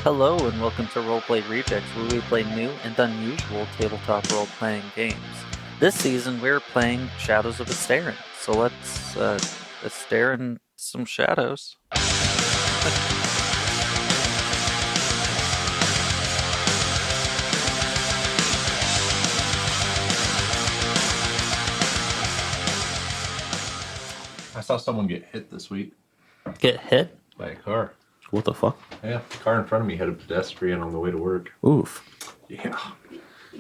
Hello and welcome to Roleplay Rejects, where we play new and unusual tabletop role-playing games. This season we're playing Shadows of Esteren, so let's Esteren some shadows. I saw someone get hit this week Get hit? by a car. What the fuck? Yeah, the car in front of me hit a pedestrian on the way to work. Oof. Yeah.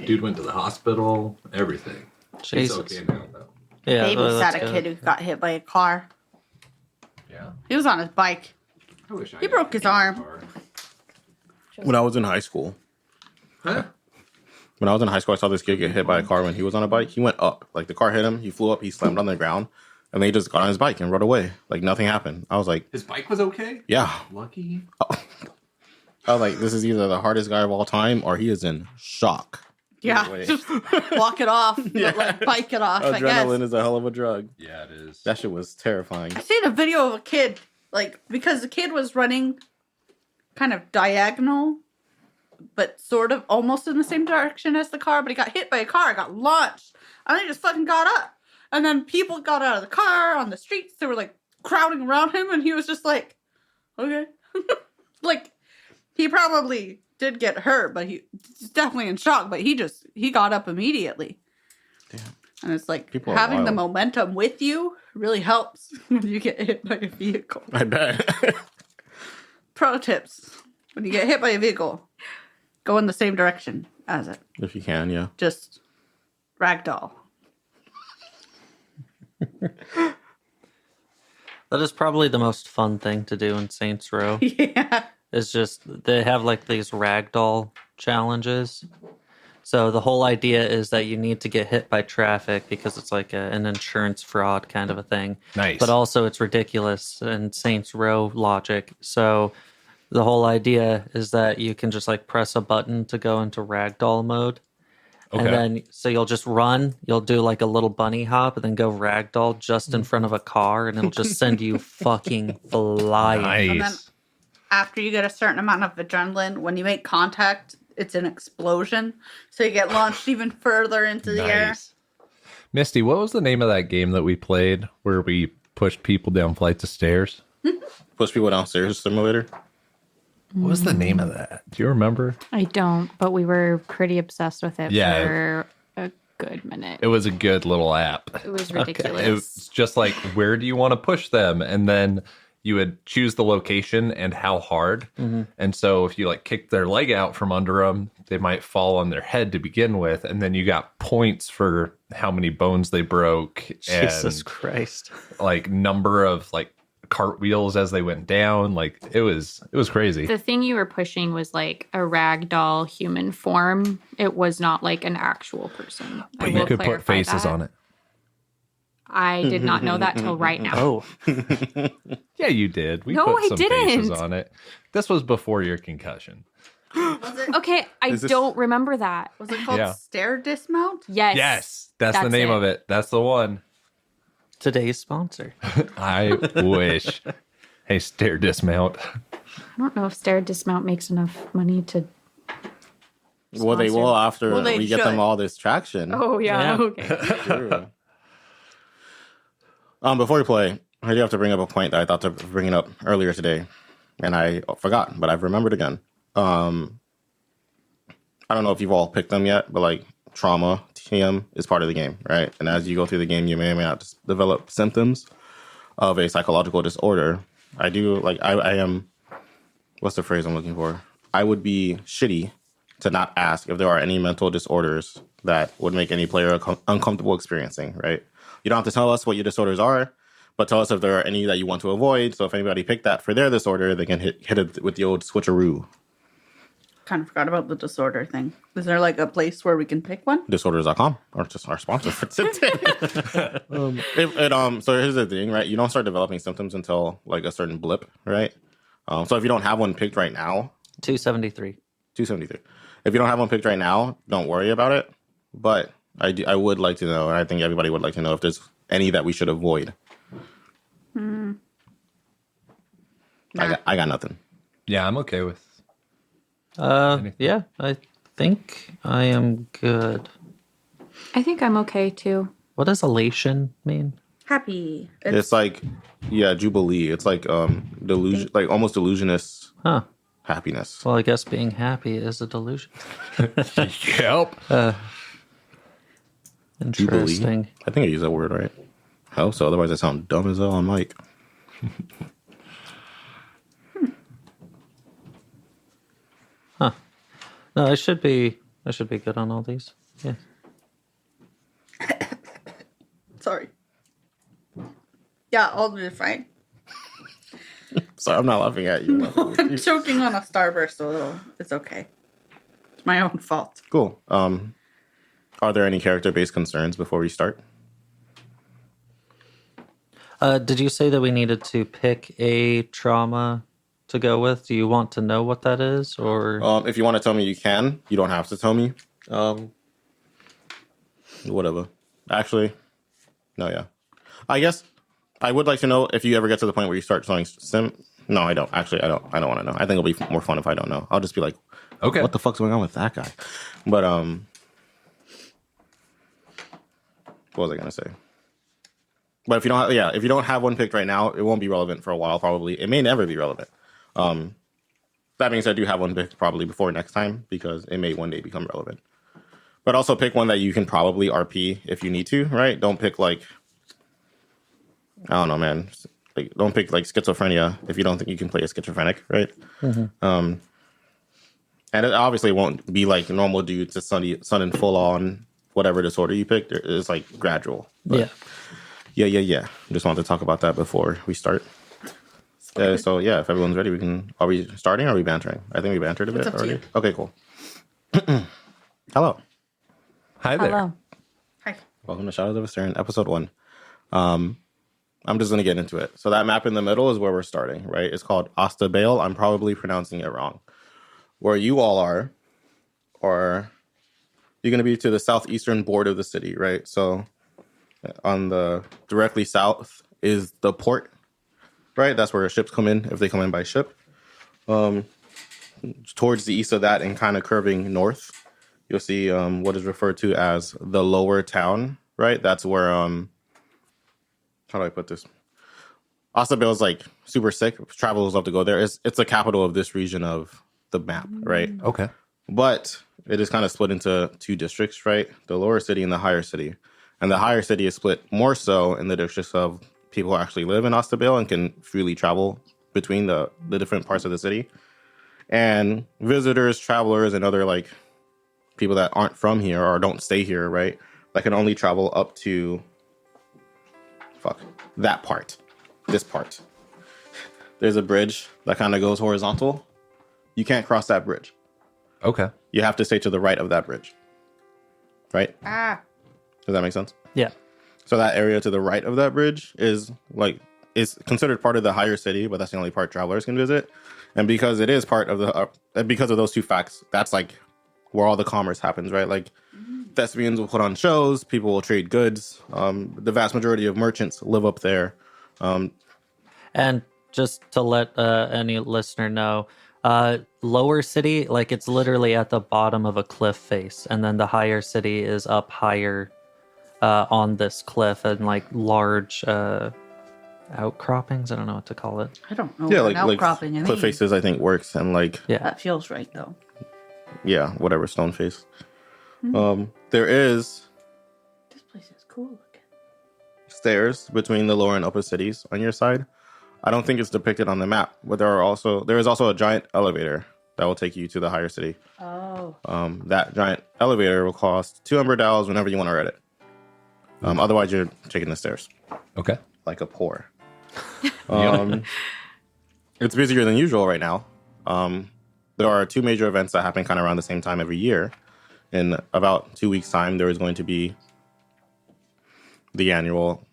Dude went to the hospital, everything. Jesus. He's okay now, though. Yeah, Babysat a kid who got hit by a car. Yeah. He was on his bike. I wish I He had broke his a arm. car. When I was in high school, Huh? I saw this kid get hit by a car when he was on a bike. He went up. Like, the car hit him. He flew up. He slammed on the ground. And then he just got on his bike and rode away. Like, nothing happened. I was like, His bike was okay? yeah. Lucky. I was like, this is either the hardest guy of all time or he is in shock. Yeah, Either way. just walk it off, but like bike it off. I guess. Adrenaline is a hell of a drug. Yeah, it is. That shit was terrifying. I seen a video of a kid, like because the kid was running kind of diagonal, but sort of almost in the same direction as the car. But he got hit by a car, got launched, and then he just fucking got up. And then people got out of the car on the streets. They were like crowding around him, and he was just like, okay. Like, he probably did get hurt, but he's definitely in shock. But he got up immediately. Damn. And it's like People are having the wild. momentum with you really helps when you get hit by a vehicle. I bet. Pro tips. When you get hit by a vehicle, go in the same direction as it. If you can, yeah. Just ragdoll. That is probably the most fun thing to do in Saints Row. Yeah. Is just they have like these ragdoll challenges. So the whole idea is that you need to get hit by traffic because it's like an insurance fraud kind of a thing. Nice. But also it's ridiculous and Saints Row logic. So the whole idea is that you can just like press a button to go into ragdoll mode. Okay. And then, so you'll just run, you'll do like a little bunny hop and then go ragdoll just in front of a car and it'll just send you fucking flying. And then Nice. after you get a certain amount of adrenaline, when you make contact, it's an explosion. So you get launched even further into the air. Nice. Misty, what was the name of that game that we played where we pushed people down flights of stairs? Push people downstairs simulator. What was the name of that? Do you remember? I don't, but we were pretty obsessed with it Yeah. for a good minute. It was a good little app. It was ridiculous. It was just like, where do you want to push them? And then you would choose the location and how hard. And so if you like kick their leg out from under them, they might fall on their head to begin with. And then you got points for how many bones they broke Jesus and Christ. like number of like cartwheels as they went down. Like it was crazy. The thing you were pushing was like a ragdoll human form. It was not like an actual person. But you could put faces on it. I did not know that till right now. Oh, Yeah, you did. We No, put I some faces didn't. on it. This was before your concussion. Was it, Okay, I Is this- don't remember that. was it called Yeah. stair dismount? Yes. Yes, that's the name of it. That's the one. today's sponsor. I wish. Hey, stair dismount. I don't know if stair dismount makes enough money to. Well, they will after Well, they we get should. them all this traction. Oh yeah. Yeah. Okay. True. Before we play, I do have to bring up a point that I thought to bring it up earlier today, and I forgot, but I've remembered again. I don't know if you've all picked them yet, but like trauma, TM is part of the game, right? And as you go through the game, you may or may not develop symptoms of a psychological disorder. I do like I am. What's the phrase I'm looking for? I would be shitty to not ask if there are any mental disorders that would make any player uncomfortable experiencing, right? You don't have to tell us what your disorders are, but tell us if there are any that you want to avoid. So if anybody picked that for their disorder, they can hit it with the old switcheroo. Kind of forgot about the disorder thing. Is there like a place where we can pick one? Disorders.com, or just our sponsor for today. So here's the thing, right? You don't start developing symptoms until like a certain blip, right? So if you don't have one picked right now, 273. 273. If you don't have one picked right now, don't worry about it. But I would like to know, and I think everybody would like to know if there's any that we should avoid. Nah. I got nothing. Yeah, I'm okay with Yeah, I think I am good. I think I'm okay too. What does elation mean? Happy. It's like, yeah, jubilee. It's like delusion, like almost delusionist Huh. happiness. Well, I guess being happy is a delusion. Yep. Jubilee. Interesting. I think I use that word right. I hope so. Otherwise, I sound dumb as hell on mic. No, I should be good on all these. Yeah. Sorry. Yeah, all do fine. Sorry, I'm not laughing at you. I'm choking on a starburst a little. It's okay. It's my own fault. Cool. Are there any character-based concerns before we start? Did you say that we needed to pick a trauma to go with? Do you want to know what that is, or If you want to tell me, you can. You don't have to tell me. Whatever. Actually, no, yeah. I guess I would like to know if you ever get to the point where you start showing sim. No, I don't. Actually, I don't. I don't want to know. I think it'll be more fun if I don't know. I'll just be like, Okay. what the fuck's going on with that guy? But what was I gonna say? But if you don't have, yeah, if you don't have one picked right now, it won't be relevant for a while. Probably, it may never be relevant. That means I do have one picked probably before next time because it may one day become relevant. But also pick one that you can probably RP if you need to, right? Don't pick like, I don't know, man. Like, don't pick like schizophrenia if you don't think you can play a schizophrenic, right? And it obviously won't be like normal dude to sudden full on whatever disorder you picked. It's like gradual. But yeah. Just wanted to talk about that before we start. So yeah, if everyone's ready, are we starting or are we bantering? I think we bantered a bit up to already. you. Okay, cool. Hello. Hi there. Hello. Hi. Welcome to Shadows of Esteren, episode 1. I'm just going to get into it. So that map in the middle is where we're starting, right? It's called Ostabale. I'm probably pronouncing it wrong. Where you all are you're going to be to the southeastern border of the city, right? So on the directly south is the port, right? That's where ships come in if they come in by ship. Towards the east of that and kind of curving north, you'll see what is referred to as the lower town, right? That's where how do I put this? Ostabale is like super sick. Travelers love to go there. It's the capital of this region of the map, right? Okay. But it is kind of split into two districts, right? The lower city and the higher city. And the higher city is split more so in the districts of people who actually live in Ostabale and can freely travel between the different parts of the city. And visitors, travelers, and other like people that aren't from here or don't stay here, right? That can only travel up to that part. This part. There's a bridge that kind of goes horizontal. You can't cross that bridge. Okay. You have to stay to the right of that bridge. Right? Does that make sense? Yeah. So that area to the right of that bridge is considered part of the higher city, but that's the only part travelers can visit. And because it is part of because of those two facts, that's like where all the commerce happens, right? Like thespians will put on shows, people will trade goods. The vast majority of merchants live up there. And just to let any listener know, lower city, like it's literally at the bottom of a cliff face, and then the higher city is up higher on this cliff and like large outcroppings. I don't know what to call it. I don't know Yeah, what an like outcropping cliff means. faces, I think works, and like Yeah. That feels right, though. yeah, whatever stone face. There is This place is cool looking. stairs between the lower and upper cities on your side. I don't think it's depicted on the map, but there is also a giant elevator that will take you to the higher city. Oh. That giant elevator will cost $200 whenever you want to ride it. Otherwise, you're taking the stairs Okay. like a poor. It's busier than usual right now. There are two major events that happen kind of around the same time every year. In about 2 weeks' time, there is going to be the annual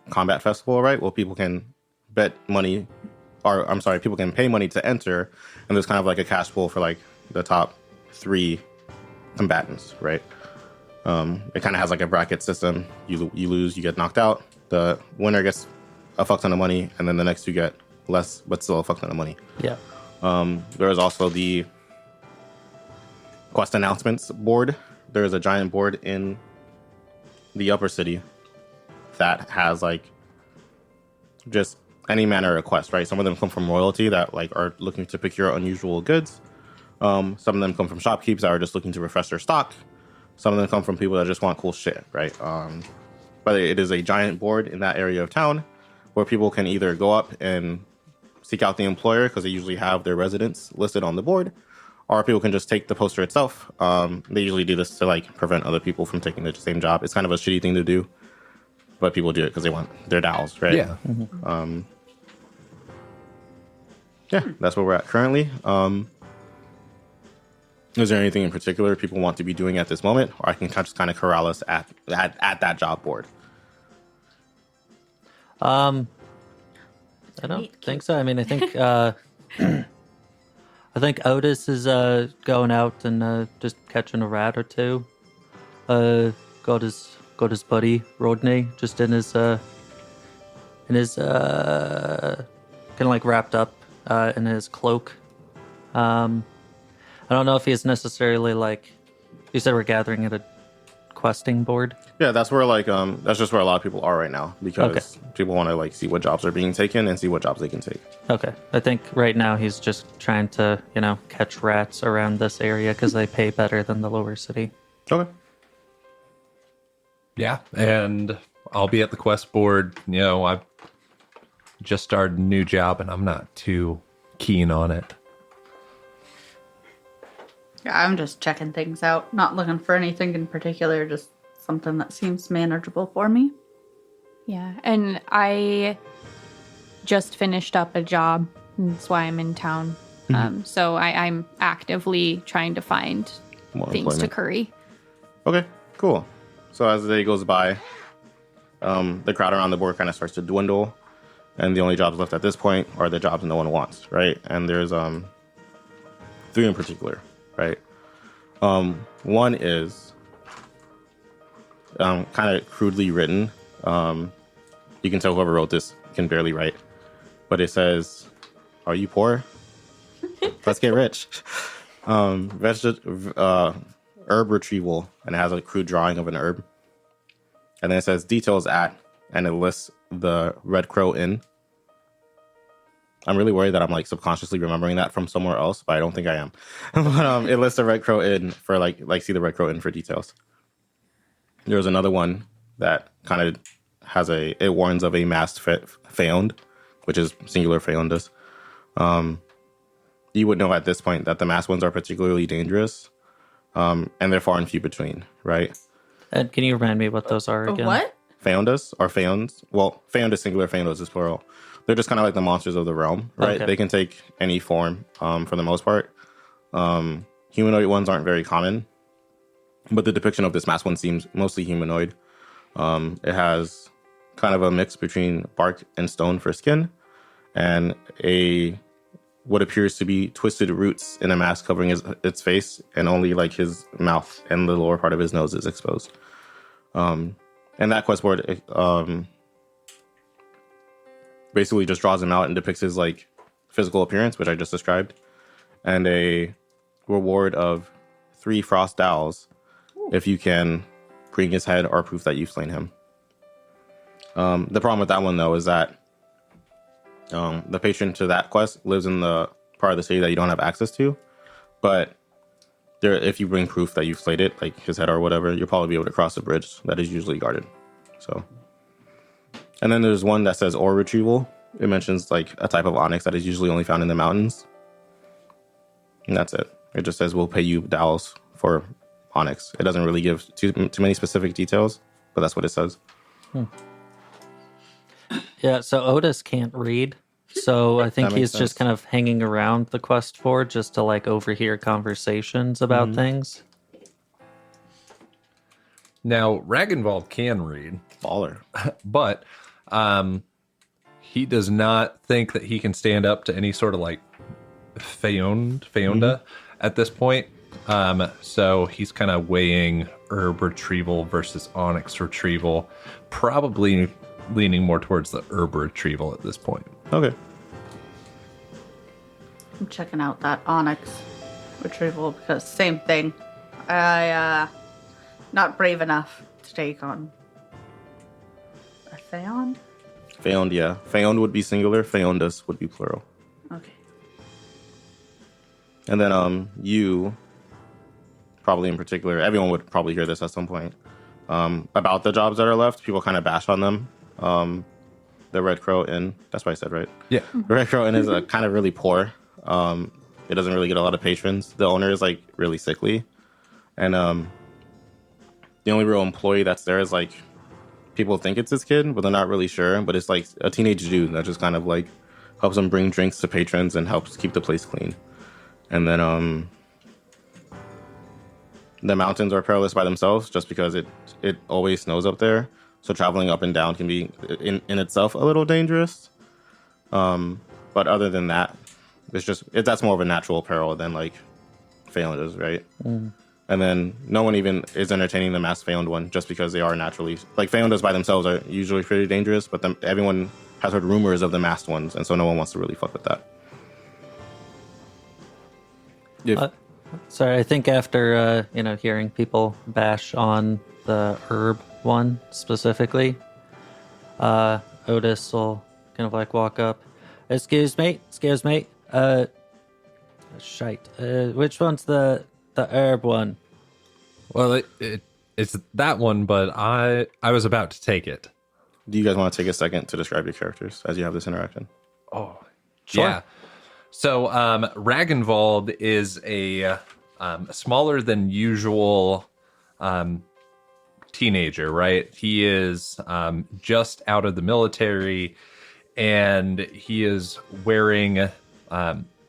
combat festival, right? Well, people can bet money, or I'm sorry, people can pay money to enter, and there's kind of like a cash pool for like the top 3 combatants, right? It kind of has like a bracket system. You lose, you get knocked out. The winner gets a fuck ton of money, and then the next 2 get less, but still a fuck ton of money. Yeah. There is also the quest announcements board. There's a giant board in the upper city that has like just any manner of quest, right? Some of them come from royalty that like are looking to procure unusual goods. Some of them come from shopkeepers that are just looking to refresh their stock. Some of them come from people that just want cool shit, right? But it is a giant board in that area of town where people can either go up and seek out the employer because they usually have their residents listed on the board, or people can just take the poster itself. They usually do this to like prevent other people from taking the same job. It's kind of a shitty thing to do, but people do it because they want their dowels, right? Yeah. Yeah, that's where we're at currently. Is there anything in particular people want to be doing at this moment, or I can just kind of corral us at that job board? I don't think so. I mean, I think I think Otis is going out and just catching a rat or two. Got his buddy Rodney just in his kind of like wrapped up in his cloak. I don't know if he's necessarily like you said we're gathering at a questing board. Yeah, that's where like that's just where a lot of people are right now because people want to like see what jobs are being taken and see what jobs they can take. Okay, I think right now he's just trying to catch rats around this area because they pay better than the lower city. Okay. Yeah, and I'll be at the quest board. I've just started a new job and I'm not too keen on it. Yeah, I'm just checking things out. Not looking for anything in particular, just something that seems manageable for me. Yeah, and I just finished up a job. That's why I'm in town. So I'm actively trying to find More things to employment. curry. Okay, cool. So as the day goes by, the crowd around the board kind of starts to dwindle, and the only jobs left at this point are the jobs no one wants, right? And there's 3 in particular, right? One is kind of crudely written. You can tell whoever wrote this can barely write, but it says, "Are you poor? Let's get rich." Herb retrieval, and it has a crude drawing of an herb, and then it says details at, and it lists the Red Crow Inn. I'm really worried that I'm like subconsciously remembering that from somewhere else, but I don't think I am. But it lists the Red Crow Inn for like see the Red Crow Inn for details. There's another one that kind of has it warns of a masked Feond, which is singular Feondas. You would know at this point that the masked ones are particularly dangerous, and they're far and few between, right? And can you remind me what those are again? What? Feondas or Feonds. Well, Feond is singular, Feondas is plural. They're just kind of like the monsters of the realm, right? Okay. They can take any form for the most part. Humanoid ones aren't very common, but the depiction of this masked one seems mostly humanoid. It has kind of a mix between bark and stone for skin, and what appears to be twisted roots in a mask covering its face, and only like his mouth and the lower part of his nose is exposed. And that quest board basically just draws him out and depicts his like physical appearance, which I just described, and a reward of 3 frost dowels if you can bring his head or proof that you've slain him. The problem with that one though is that the patron to that quest lives in the part of the city that you don't have access to, but if you bring proof that you've slayed it, like his head or whatever, you'll probably be able to cross the bridge that is usually guarded. So, and then there's one that says ore retrieval. It mentions like a type of onyx that is usually only found in the mountains, and that's it. It just says we'll pay you dowels for onyx. It doesn't really give too many specific details, but that's what it says. Yeah, so Otis can't read, so I think That he's makes just sense. kind of hanging around the quest board just to like overhear conversations about things. Now, Ragnvald can read, Baller. but he does not think that he can stand up to any sort of like Feonda at this point. So he's kind of weighing herb retrieval versus onyx retrieval, probably leaning more towards the herb retrieval at this point. Okay. I'm checking out that onyx. retrieval because same thing. I not brave enough to take on a Theon. Feond, yeah. Feond would be singular. Feondas would be plural. Okay. And then you, probably in particular, everyone would probably hear this at some point. About the jobs that are left, people kind of bash on them. The Red Crow Inn, that's what I said, right? Yeah. The Red Crow Inn is kind of really poor. It doesn't really get a lot of patrons. The owner is like really sickly. And the only real employee that's there is like, people think it's his kid, but they're not really sure. But it's like a teenage dude that just kind of like helps them bring drinks to patrons and helps keep the place clean. And then the mountains are perilous by themselves just because it always snows up there. So traveling up and down can be in itself a little dangerous. But other than that, that's more of a natural peril than like Phelan is, right? Mm. And then no one even is entertaining the masked Phelan one just because they are naturally like Phelan by themselves are usually pretty dangerous, but everyone has heard rumors of the masked ones, and so no one wants to really fuck with that. Sorry, I think after hearing people bash on the herb one specifically, Otis will kind of like walk up. Excuse me. Shite. Which one's the herb one? Well, it's that one, but I was about to take it. Do you guys want to take a second to describe your characters as you have this interaction? Oh, sure. Yeah. So Ragnvald is a smaller than usual teenager, right? He is just out of the military, and he is wearing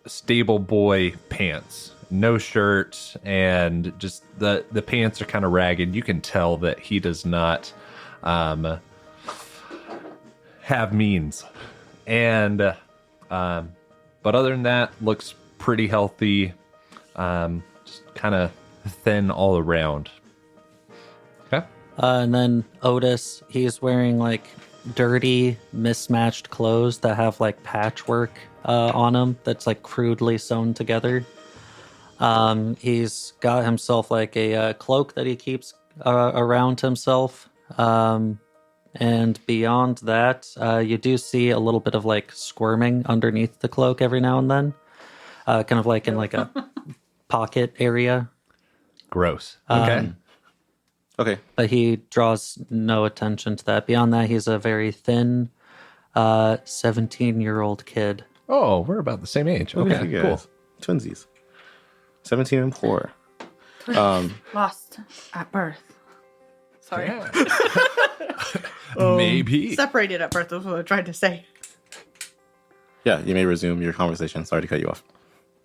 stable boy pants, no shirt, and just the pants are kind of ragged. You can tell that he does not have means, and but other than that, looks pretty healthy, just kind of thin all around. Okay. And then Otis, he's wearing like dirty, mismatched clothes that have like patchwork on them that's like crudely sewn together. He's got himself like a cloak that he keeps around himself. And beyond that, you do see a little bit of like squirming underneath the cloak every now and then, kind of like in like a pocket area. Gross. Okay. Okay. But he draws no attention to that. Beyond that, he's a very thin 17-year-old kid. Oh, we're about the same age. Look Okay, at you cool. guys. Twinsies. 17 and poor. Lost at birth. Sorry. Yeah. Maybe. Separated at birth is what I tried to say. Yeah, you may resume your conversation. Sorry to cut you off.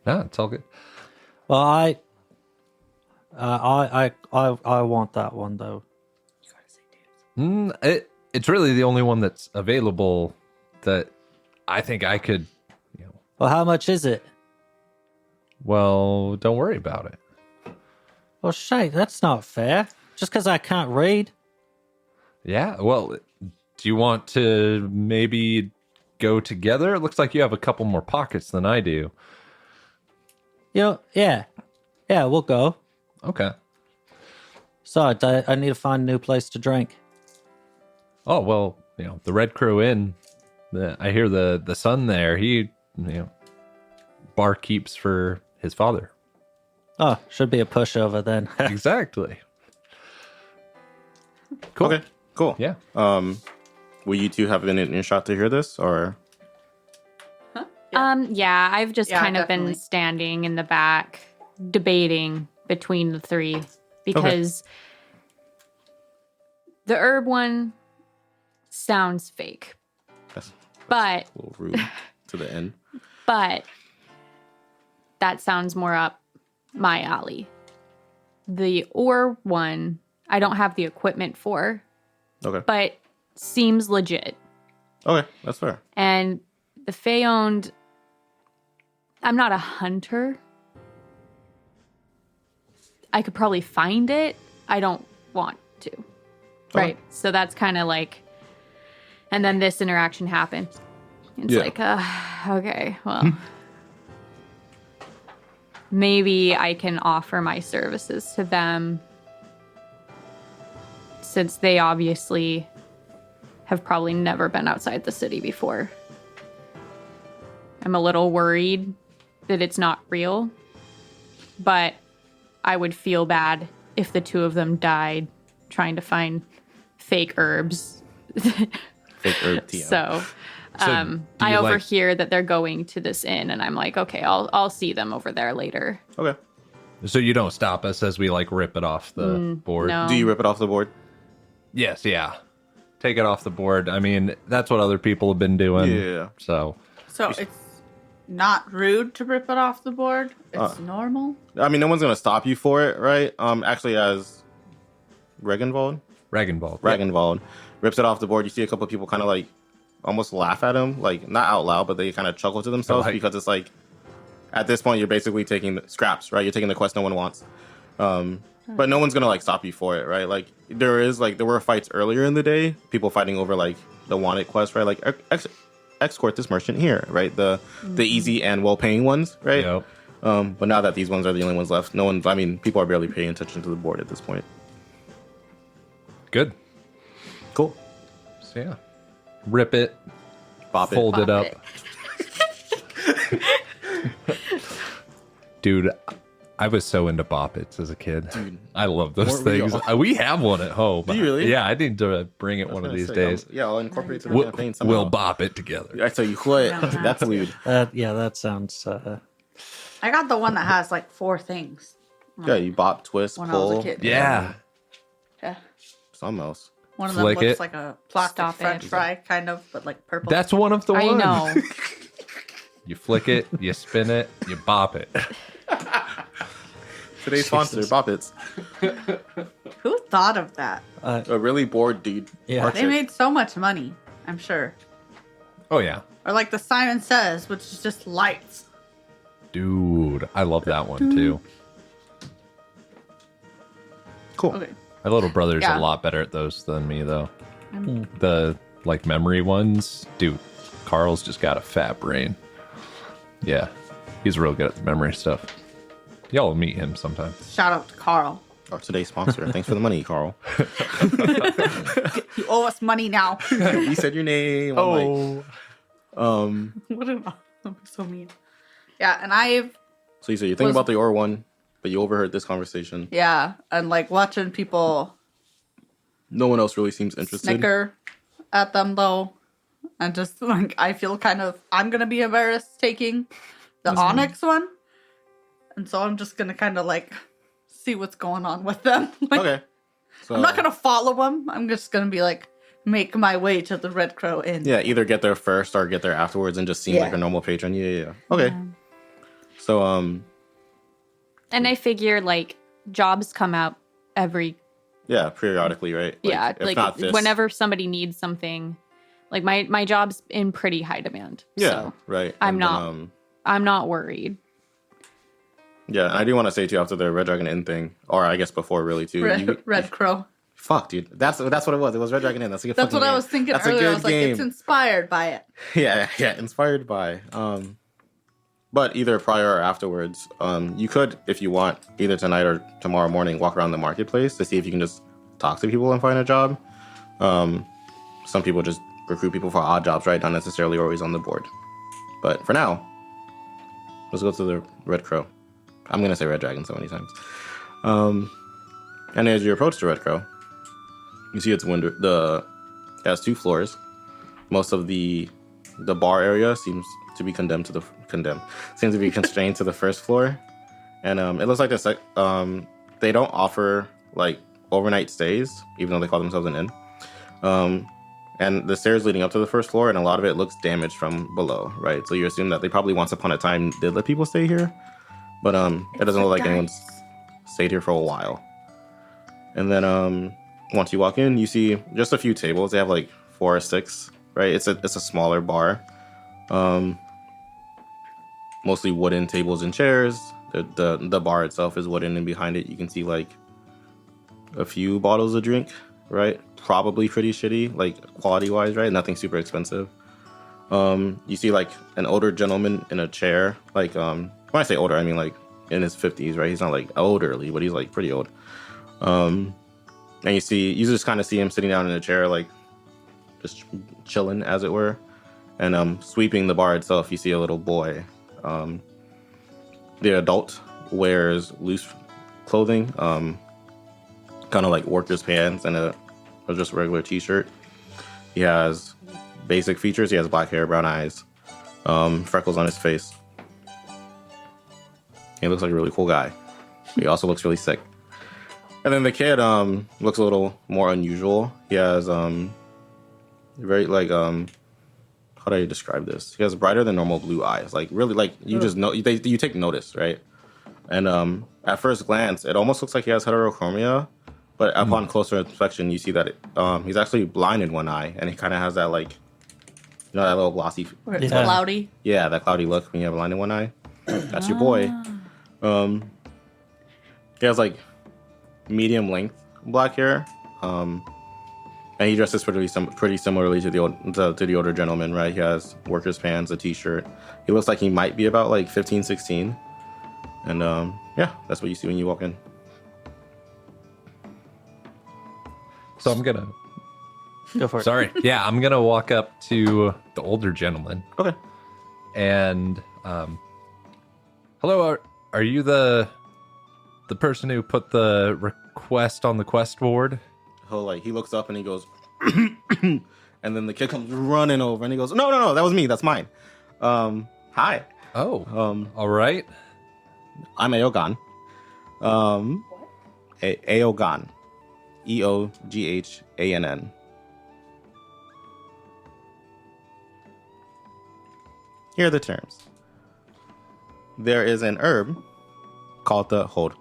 No, it's all good. Well, I want that one though. It's really the only one that's available that I think I could, Well, how much is it? well, don't worry about it. Well, shit, that's not fair. Just because I can't read. Yeah, well, do you want to maybe go together? It looks like you have a couple more pockets than I do. Yeah, we'll go. Okay. So I need to find a new place to drink. Oh, well, the Red Crow Inn, I hear the son there, he, bar keeps for his father. Oh, should be a pushover then. Exactly. Cool. Okay, cool. Yeah. Will you two have been in shot to hear this, or? Yeah, I've just kind of definitely been standing in the back debating between the three because the herb one sounds fake. That's But a little rude to the end. but that sounds more up my alley. The ore one, I don't have the equipment for, Okay. but seems legit. Okay, that's fair. And the Fey-owned, I'm not a hunter. I could probably find it. I don't want to. Right. So that's kind of like, and then this interaction happened. It's Yeah. like, okay, well. maybe I can offer my services to them, since they obviously have probably never been outside the city before. I'm a little worried that it's not real, but I would feel bad if the two of them died trying to find fake herbs. Fake herb TM. So do I you overhear that they're going to this inn, and I'm like, okay, I'll see them over there later. Okay. So you don't stop us as we like rip it off the board? no. Do you rip it off the board? Yes, yeah. Take it off the board. I mean, that's what other people have been doing. Yeah. So So it's not rude to rip it off the board. It's normal. I mean, no one's gonna stop you for it, right? Actually, as Regenwald rips it off the board, you see a couple of people kind of like almost laugh at him, like not out loud, but they kind of chuckle to themselves because it's like at this point you're basically taking the scraps, right? You're taking the quest no one wants. But no one's gonna like stop you for it, right? Like there were fights earlier in the day, people fighting over like the wanted quest, right? Like escort this merchant here, right? The easy and well-paying ones, right? Yep. But now that these ones are the only ones left, people are barely paying attention to the board at this point. Good. Cool. So yeah. Rip it, Bop it. fold it Bop up. Dude, I was so into Boppets as a kid. Dude, I love those weren't we things. all? We have one at home. Do you really? Yeah, I need to bring it one of these days. I'll incorporate it to the We'll, campaign somehow. we'll bop it together. I tell you what, that's weird. Yeah, that sounds. I got the one that has like 4 things. Yeah, you bop, twist, When I was a pull. kid. Yeah. Yeah. Something else. One of them Flick looks it. like a plastic Stop French it. fry, kind of, but like purple. That's one of the I ones. know. You flick it, you spin it, you bop it. Today's sponsor, Boppets. Who thought of that? A really bored dude. Yeah. Or They chick. made so much money, I'm sure. Oh, yeah. Or like the Simon Says, which is just lights. Dude, I love that one too. Cool. Okay. My little brother's Yeah. a lot better at those than me, though. The like memory ones, dude. Carl's just got a fat brain. Yeah, he's real good at the memory stuff. Y'all will meet him sometime. Shout out to Carl. Or today's sponsor. Thanks for the money, Carl. You owe us money now. You said your name. I'm like, What am I? I'm so mean. Yeah, and I've so you said you're thinking about the Or one, but you overheard this conversation. and like watching people No one else really seems interested. snicker at them though. And just like I feel I'm gonna be embarrassed taking the Onyx one. And so I'm just gonna kind of like see what's going on with them. Like, Okay. So I'm not gonna follow them. I'm just gonna be like make my way to the Red Crow Inn. yeah, either get there first or get there afterwards and just seem Yeah. like a normal patron. Yeah. Okay. So And I figure like jobs come out every yeah, periodically, right? yeah, if like not this. whenever somebody needs something. Like my job's in pretty high demand. Yeah, So right. I'm And then, not I'm not worried. yeah, and I do want to say too after the Red Dragon Inn thing, or I guess before really too. Red Crow. Fuck, dude. That's what it was. It was Red Dragon Inn. That's a good. That's fucking what I game. was thinking That's earlier. A I good was like, game. it's inspired by it. Yeah, inspired by. But either prior or afterwards, you could, if you want, either tonight or tomorrow morning, walk around the marketplace to see if you can just talk to people and find a job. Some people just recruit people for odd jobs, right? Not necessarily always on the board. But for now, let's go to the Red Crow. I'm gonna say Red Dragon so many times. And as you approach the Red Crow, you see its window. It has 2 floors. Most of the bar area seems to be constrained to the first floor, and it looks like this. They don't offer like overnight stays, even though they call themselves an inn. And the stairs leading up to the first floor, and a lot of it looks damaged from below, right? So you assume that they probably once upon a time did let people stay here, but it doesn't look like anyone's stayed here for a while. And then once you walk in, you see just a few tables. They have like 4 or 6, right? It's a smaller bar. Mostly wooden tables and chairs. The bar itself is wooden, and behind it you can see like a few bottles of drink, right? Probably pretty shitty, like quality wise, right? Nothing super expensive. You see like an older gentleman in a chair. Like when I say older, I mean like in his 50s, right? He's not like elderly, but he's like pretty old. And you just kind of see him sitting down in a chair, like just chilling, as it were. And sweeping the bar itself, you see a little boy. The adult wears loose clothing, kind of like worker's pants and a just regular t-shirt. He has basic features. He has black hair, brown eyes, freckles on his face. He looks like a really cool guy. He also looks really sick. And then the kid looks a little more unusual. He has very like how do I describe this? He has brighter than normal blue eyes. Like really, like you just know you take notice, right? And at first glance, it almost looks like he has heterochromia, but upon closer inspection, you see that he's actually blind in one eye, and he kind of has that like, you know, that little glossy, Where it's cloudy. yeah, that cloudy look when you have blind in one eye. That's your boy. He has like medium length black hair, and he dresses pretty similarly to the older gentleman, right? He has worker's pants, a t-shirt. He looks like he might be about like 15, 16. And yeah, that's what you see when you walk in. So I'm gonna. Go for it. Sorry. Yeah, I'm gonna walk up to the older gentleman. Okay. And hello, are you the person who put the request on the quest board? He looks up and he goes, and then the kid comes running over and he goes, no, that was me, that's mine. Hi. Oh. All right. I'm Aogan. Aogan. Eoghann. Here are the terms. There is an herb called the hold.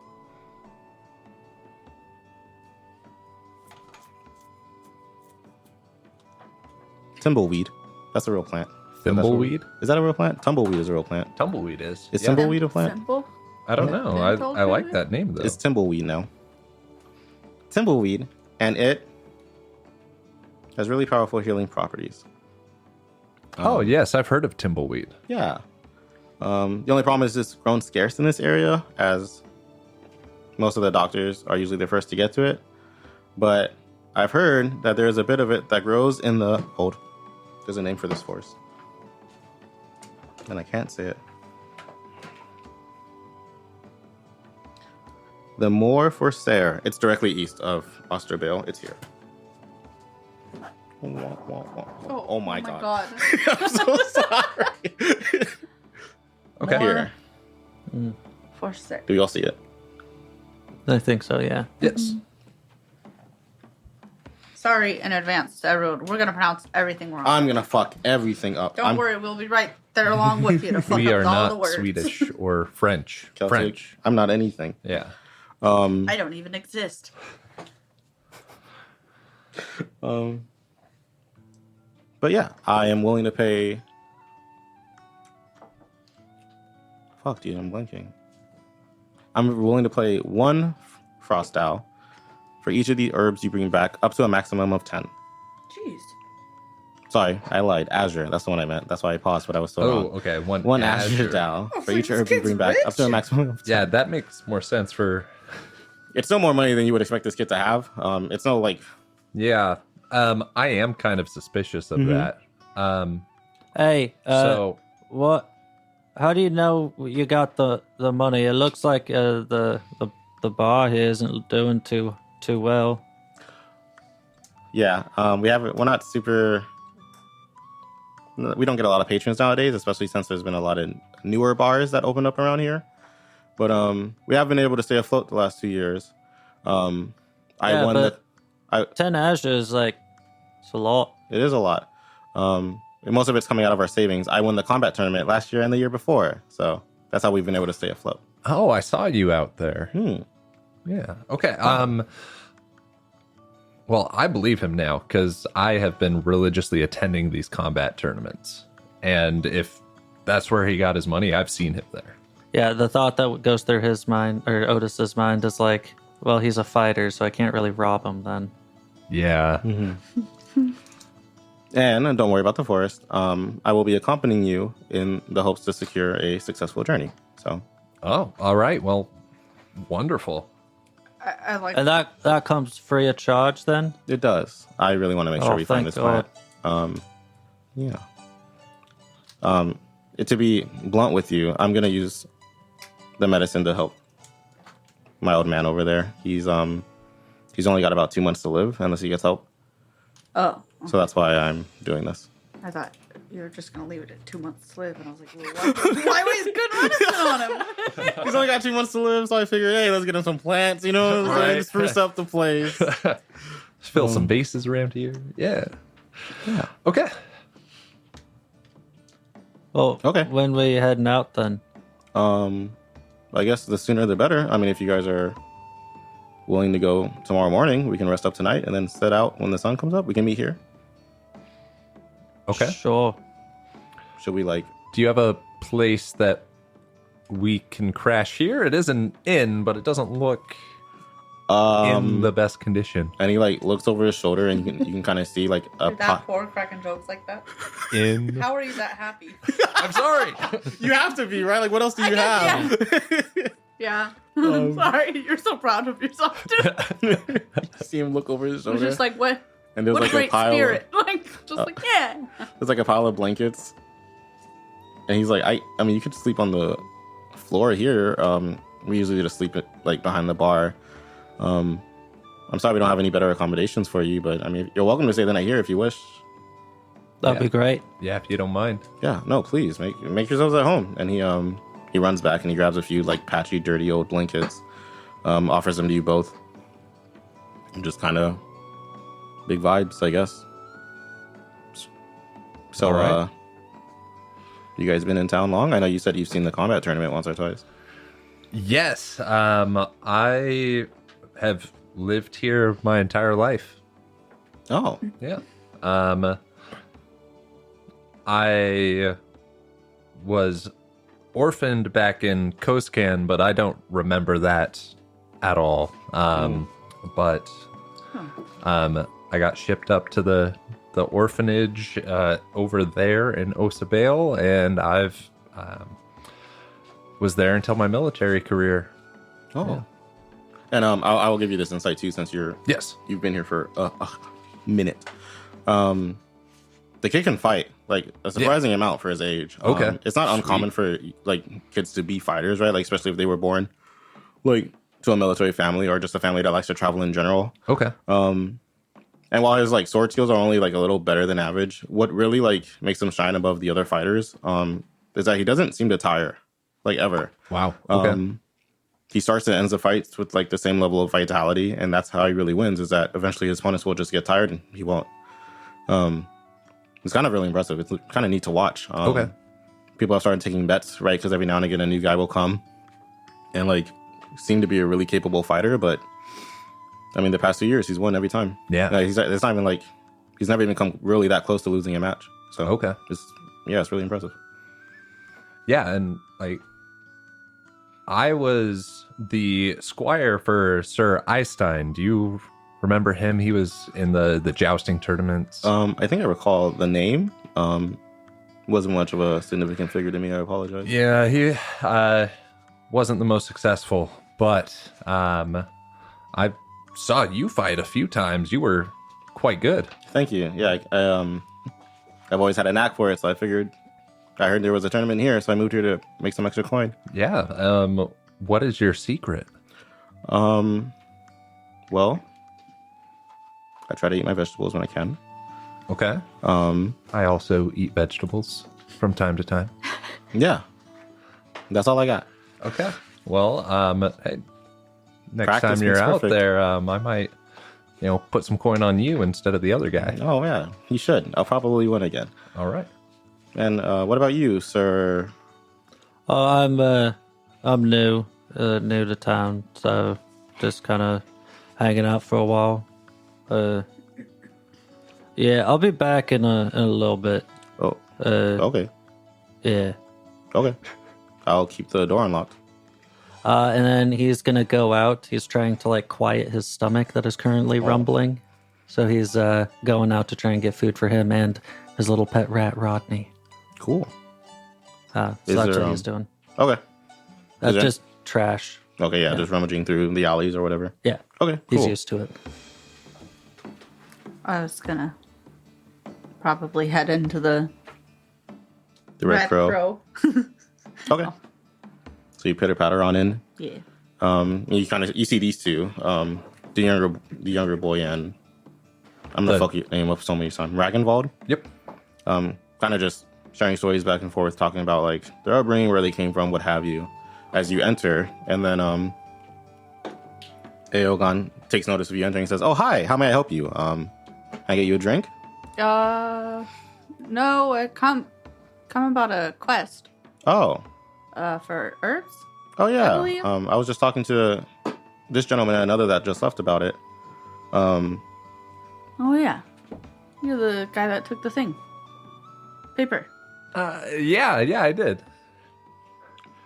Thimbleweed. That's a real plant. Thimbleweed? Is that a real plant? Tumbleweed is a real plant. Tumbleweed is. Is Yeah. Thimbleweed a plant? Simple. I don't know. I like that name though. It's Thimbleweed now. Thimbleweed, and it has really powerful healing properties. Oh yes, I've heard of Timbleweed. Yeah. The only problem is it's grown scarce in this area, as most of the doctors are usually the first to get to it. But I've heard that there's a bit of it that grows in the hold. There's a name for this forest, and I can't say it. The Moor for Sayre. It's directly east of Osterbale. It's here. Oh my god. I'm so sorry. Okay. Here. For sure. Do you all see it? I think so, yeah. Yes. Sorry in advance, everyone. We're gonna pronounce everything wrong. I'm gonna fuck everything up. Don't worry, we'll be right there along with you to fuck We up are all the not words. Swedish or French. Celtic. French. I'm not anything. Yeah. I don't even exist. But yeah, I am willing to pay. Fuck, dude, I'm blanking. I'm willing to pay 1 frost owl for each of the herbs you bring back, up to a maximum of 10. Jeez. Sorry, I lied. Azure, that's the one I meant. That's why I paused, but I was so Oh, wrong. okay. One azure dow for each this herb you kid's bring back, up to a rich. maximum of 10. Yeah, that makes more sense for. It's still more money than you would expect this kid to have. It's no like. Yeah. I am kind of suspicious of that. Hey, So what? How do you know you got the money? It looks like the bar here isn't doing too well. Yeah, we're not super. We don't get a lot of patrons nowadays, especially since there's been a lot of newer bars that opened up around here. But we have been able to stay afloat the last 2 years. I Yeah, won but the. 10 Azure is like, it's a lot. It is a lot. And most of it's coming out of our savings. I won the combat tournament last year and the year before, so that's how we've been able to stay afloat. oh, I saw you out there. Hmm. Yeah. Okay. Well, I believe him now because I have been religiously attending these combat tournaments, and if that's where he got his money, I've seen him there. Yeah, the thought that goes through his mind, or Otis's mind, is like, well, he's a fighter, so I can't really rob him then. Yeah. And don't worry about the forest. I will be accompanying you in the hopes to secure a successful journey. So Oh, all right. Well, wonderful. I like. And that comes free of charge then? It does. I really want to make sure Oh, we find thank this plant. Yeah. To be blunt with you, I'm gonna use the medicine to help my old man over there. He's only got about 2 months to live unless he gets help. Oh, So that's why I'm doing this. I thought you were just gonna leave it at 2 months to live, and I was like, well, why waste good medicine on him? He's only got 2 months to live, so I figured, hey, let's get him some plants, you know, Right. spruce up the place. Just fill some bases around here. Yeah. Okay. Well, Okay. when we heading out then? I guess the sooner the better. I mean, if you guys are willing to go tomorrow morning, we can rest up tonight and then set out when the sun comes up. We can meet here. Okay. Sure. Should we like? Do you have a place that we can crash here? It is an inn, but it doesn't look in the best condition. And he like looks over his shoulder, and you can kind of see like a You're that pot. poor cracking jokes like that. In. How are you that happy? I'm sorry. You have to be right. Like, what else do you guess, have? Yeah. Sorry, you're so proud of yourself too. See him look over his I was shoulder, just like, what? and there's What a like great a pile. spirit! Like, just like yeah. There's like a pile of blankets, and he's like, I mean, you could sleep on the floor here. We usually just sleep like behind the bar. I'm sorry we don't have any better accommodations for you, but I mean, you're welcome to stay the night here if you wish. That'd be great. Yeah, if you don't mind. Yeah, no, please make yourselves at home. And he runs back and he grabs a few like patchy, dirty old blankets, offers them to you both, and just kind of big vibes, I guess. So, All right. you guys been in town long? I know you said you've seen the combat tournament once or twice. Yes. I have lived here my entire life. Oh, Yeah. I was orphaned back in Koskan, but I don't remember that at all. But I got shipped up to the orphanage over there in Osabale, and I've was there until my military career. oh. Yeah. And I will give you this insight too, since Yes. you've been here for a minute. The kid can fight like a surprising amount for his age. Okay. It's not uncommon for like kids to be fighters, right? Like especially if they were born like to a military family or just a family that likes to travel in general. Okay. And while his like sword skills are only like a little better than average, what really like makes him shine above the other fighters is that he doesn't seem to tire like ever. Wow. Okay. He starts and ends the fights with like the same level of vitality, and that's how he really wins. Is that eventually his opponents will just get tired and he won't. It's kind of really impressive. It's kind of neat to watch. Okay. People have started taking bets, right? Because every now and again a new guy will come and like seem to be a really capable fighter, but I mean the past 2 years he's won every time. Yeah. It's not even like he's never even come really that close to losing a match. So Okay. it's really impressive. Yeah, and like I was the squire for Sir Eystein. Do you remember him? He was in the jousting tournaments. I think I recall the name. Wasn't much of a significant figure to me. I apologize. Yeah, he wasn't the most successful, but I saw you fight a few times. You were quite good. Thank you. Yeah, I've always had a knack for it, so I heard there was a tournament here, so I moved here to make some extra coin. Yeah. What is your secret? Well, I try to eat my vegetables when I can. Okay. I also eat vegetables from time to time. Yeah, that's all I got. Okay. Well, hey, next Practice time you're makes out perfect. there, I might, put some coin on you instead of the other guy. Oh yeah, you should. I'll probably win again. All right. And what about you, sir? Oh, I'm new to town, so just kind of hanging out for a while. Yeah, I'll be back in a little bit. Oh, okay, Yeah. okay. I'll keep the door unlocked. And then he's gonna go out. He's trying to like quiet his stomach that is currently rumbling. So he's going out to try and get food for him and his little pet rat Rodney. Cool. So Is that's there, what he's doing. Okay. That's Is it? just trash. Okay, yeah, just rummaging through the alleys or whatever. Yeah. Okay, He's cool. used to it. I was gonna probably head into the The Red Crow. Okay. So you pitter patter on in. Yeah. You see these two, the younger boy and I'm gonna fuck your name up so many times. Ragnvald. Yep. Kind of just sharing stories back and forth, talking about like their upbringing, where they came from, what have you. As you enter, and then Aogon takes notice of you entering and says, "Oh, hi. How may I help you? Can I get you a drink?" No, come about a quest. Oh. For herbs. Oh yeah. I believe. I was just talking to this gentleman and another that just left about it. Oh yeah, you're the guy that took the thing. Paper. Yeah, I did.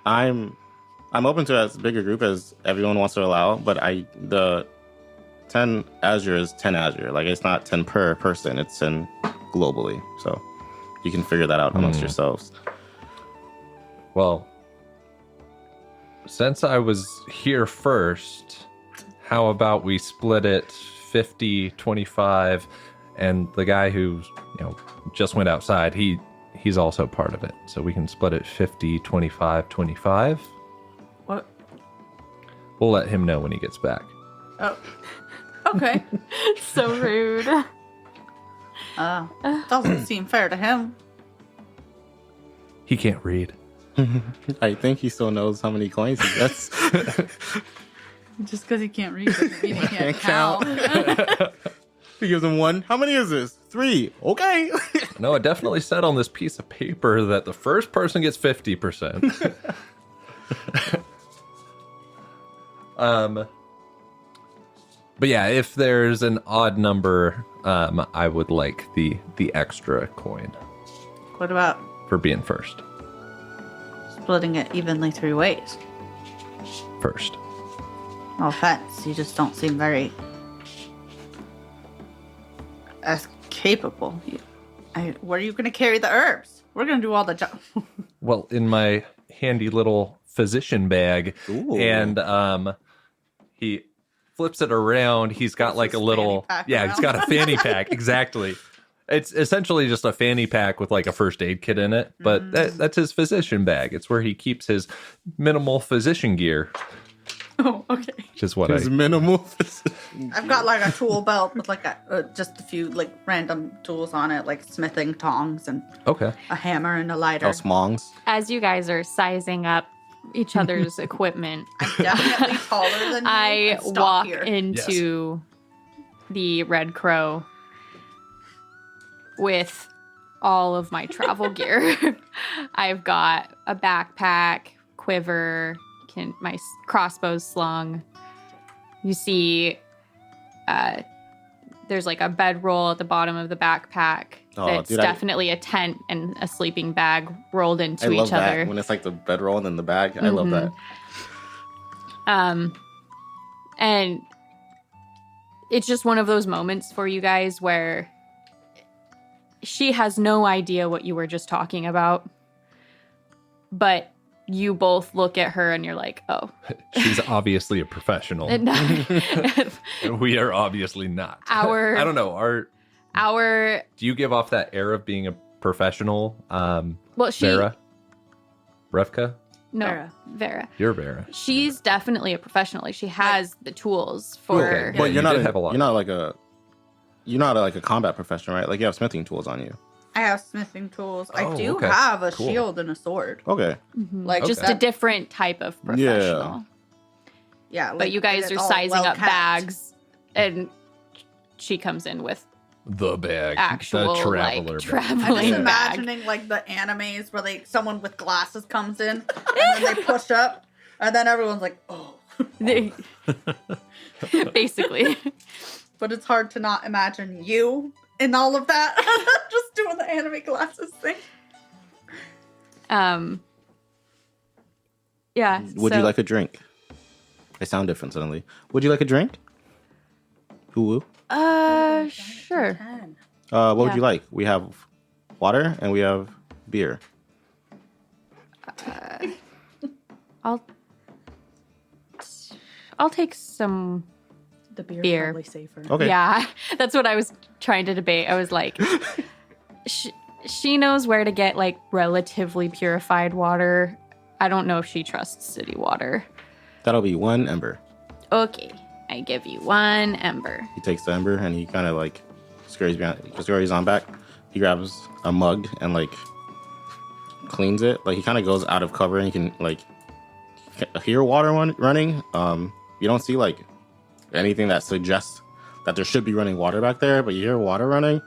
I'm open to as big a group as everyone wants to allow, but the 10 Azure is 10 Azure. Like it's not 10 per person, it's 10 globally. So you can figure that out amongst yourselves. Well, since I was here first, how about we split it 50-25, and the guy who, just went outside, he's also part of it. So we can split it 50-25-25. What? We'll let him know when he gets back. Oh. Okay. So rude. Doesn't seem fair to him. He can't read. I think he still knows how many coins he gets. Just because he can't read doesn't mean he can't count. He gives him one. How many is this? 3. Okay. No, it definitely said on this piece of paper that the first person gets 50%. But yeah, if there's an odd number, I would like the extra coin What about for being first. splitting it evenly 3 ways? First. No offense, you just don't seem very as capable. Where are you going to carry the herbs? We're going to do all the job. Well, in my handy little physician bag, Ooh. and he flips it around. He's got like a little, fanny pack he's around. got a fanny pack. Exactly. It's essentially just a fanny pack with like a first aid kit in it, but that's his physician bag. It's where he keeps his minimal physician gear, Oh, okay. which is what His minimal. I've got like a tool belt with like just a few like random tools on it, like smithing tongs and Okay. a hammer and a lighter. Oh, smongs. As you guys are sizing up each other's equipment, I'm definitely taller than you. I and walk stockier. into the Red Crow with all of my travel gear. I've got a backpack, quiver, my crossbow slung. You see, there's like a bedroll at the bottom of the backpack. Oh, That's dude, definitely a tent and a sleeping bag rolled into I love each that other. when it's like the bedroll and then the bag. I love that. And it's just one of those moments for you guys where she has no idea what you were just talking about, but you both look at her and you're like, oh. She's obviously a professional. And We are obviously not. Our- I don't know. Do you give off that air of being a professional? well, she, Vera? Revka? no, Vera. You're Vera. She's definitely a professional. Like she has the tools for. Okay. But you you're not. did have a lot. You're not like a combat professional, right? Like you have smithing tools on you. I have smithing tools. I Oh, do okay. have a Cool. shield and a sword. Okay. Like Just Okay. a different type of professional. yeah. But like, you guys it's are all sizing up well-kept. bags, and she comes in with The bag. actual the traveler like bag. I'm traveling just bag. imagining like the animes where like someone with glasses comes in and then they push up and then everyone's like, oh. Basically. But it's hard to not imagine you in all of that. Just doing the anime glasses thing. Yeah. Would you like a drink? I sound different suddenly. Would you like a drink? Hulu. Sure. What would Yeah. you like? We have water and we have beer. I'll I'll take some. The beer's Beer. probably safer. Okay. Yeah, that's what I was trying to debate. I was like, she knows where to get like relatively purified water. I don't know if she trusts city water. That'll be 1 ember. Okay, I give you 1 ember. He takes the ember and he kind of like scurries on back. He grabs a mug and like cleans it. Like he kind of goes out of cover and you can like hear water running. You don't see like anything that suggests that there should be running water back there, but you hear water running,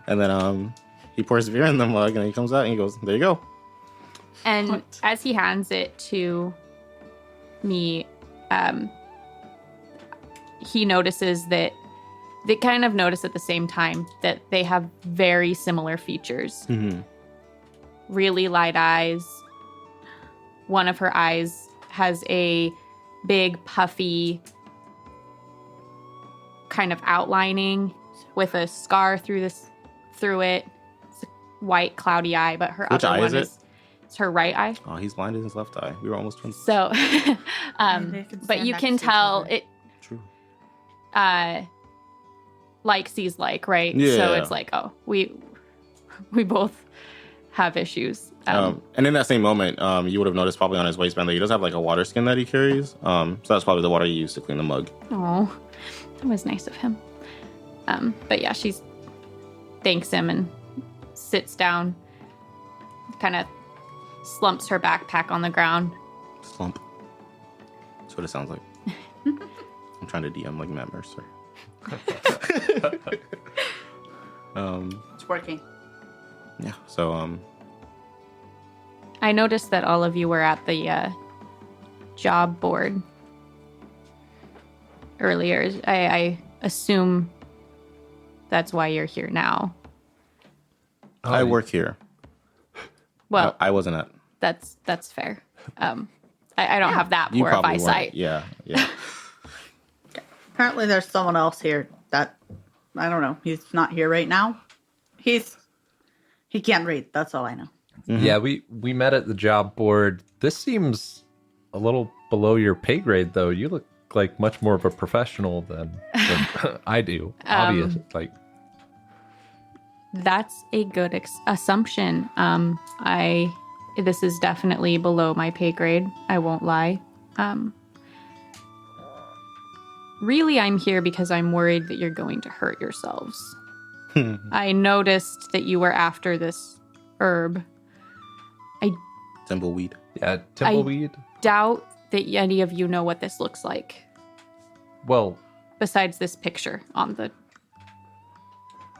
and then he pours beer in the mug and he comes out and he goes, "There you go." And What? as he hands it to me, he notices that they kind of notice at the same time that they have very similar features. Mm-hmm. Really light eyes. One of her eyes has a big, puffy kind of outlining with a scar through it. It's a white, cloudy eye, but her Which other eye one is it? it's her right eye. Oh, he's blind in his left eye. We were almost twins. So, They can but stand you next can to each tell other. it True. like sees like, right? So Yeah. it's like, oh, we both have issues. And in that same moment, you would have noticed probably on his waistband that he does have like a water skin that he carries. So that's probably the water he used to clean the mug. Oh, that was nice of him. But yeah, she thanks him and sits down, kind of slumps her backpack on the ground. Slump. That's what it sounds like. I'm trying to DM like Matt Mercer. It's working. Yeah. So I noticed that all of you were at the job board earlier. I assume that's why you're here now. I work here. Well, I wasn't at. that's fair. I don't have that You poor of probably weren't. eyesight. Yeah. Yeah. Apparently, there's someone else here that I don't know. He's not here right now. He can't read. That's all I know. Mm-hmm. Yeah, we met at the job board. This seems a little below your pay grade, though. You look like much more of a professional than I do. Obvious, like That's a good assumption. This is definitely below my pay grade. I won't lie. Really, I'm here because I'm worried that you're going to hurt yourselves. I noticed that you were after this herb. Thimbleweed. yeah, Timbleweed. Doubt that any of you know what this looks like, Well, besides this picture on the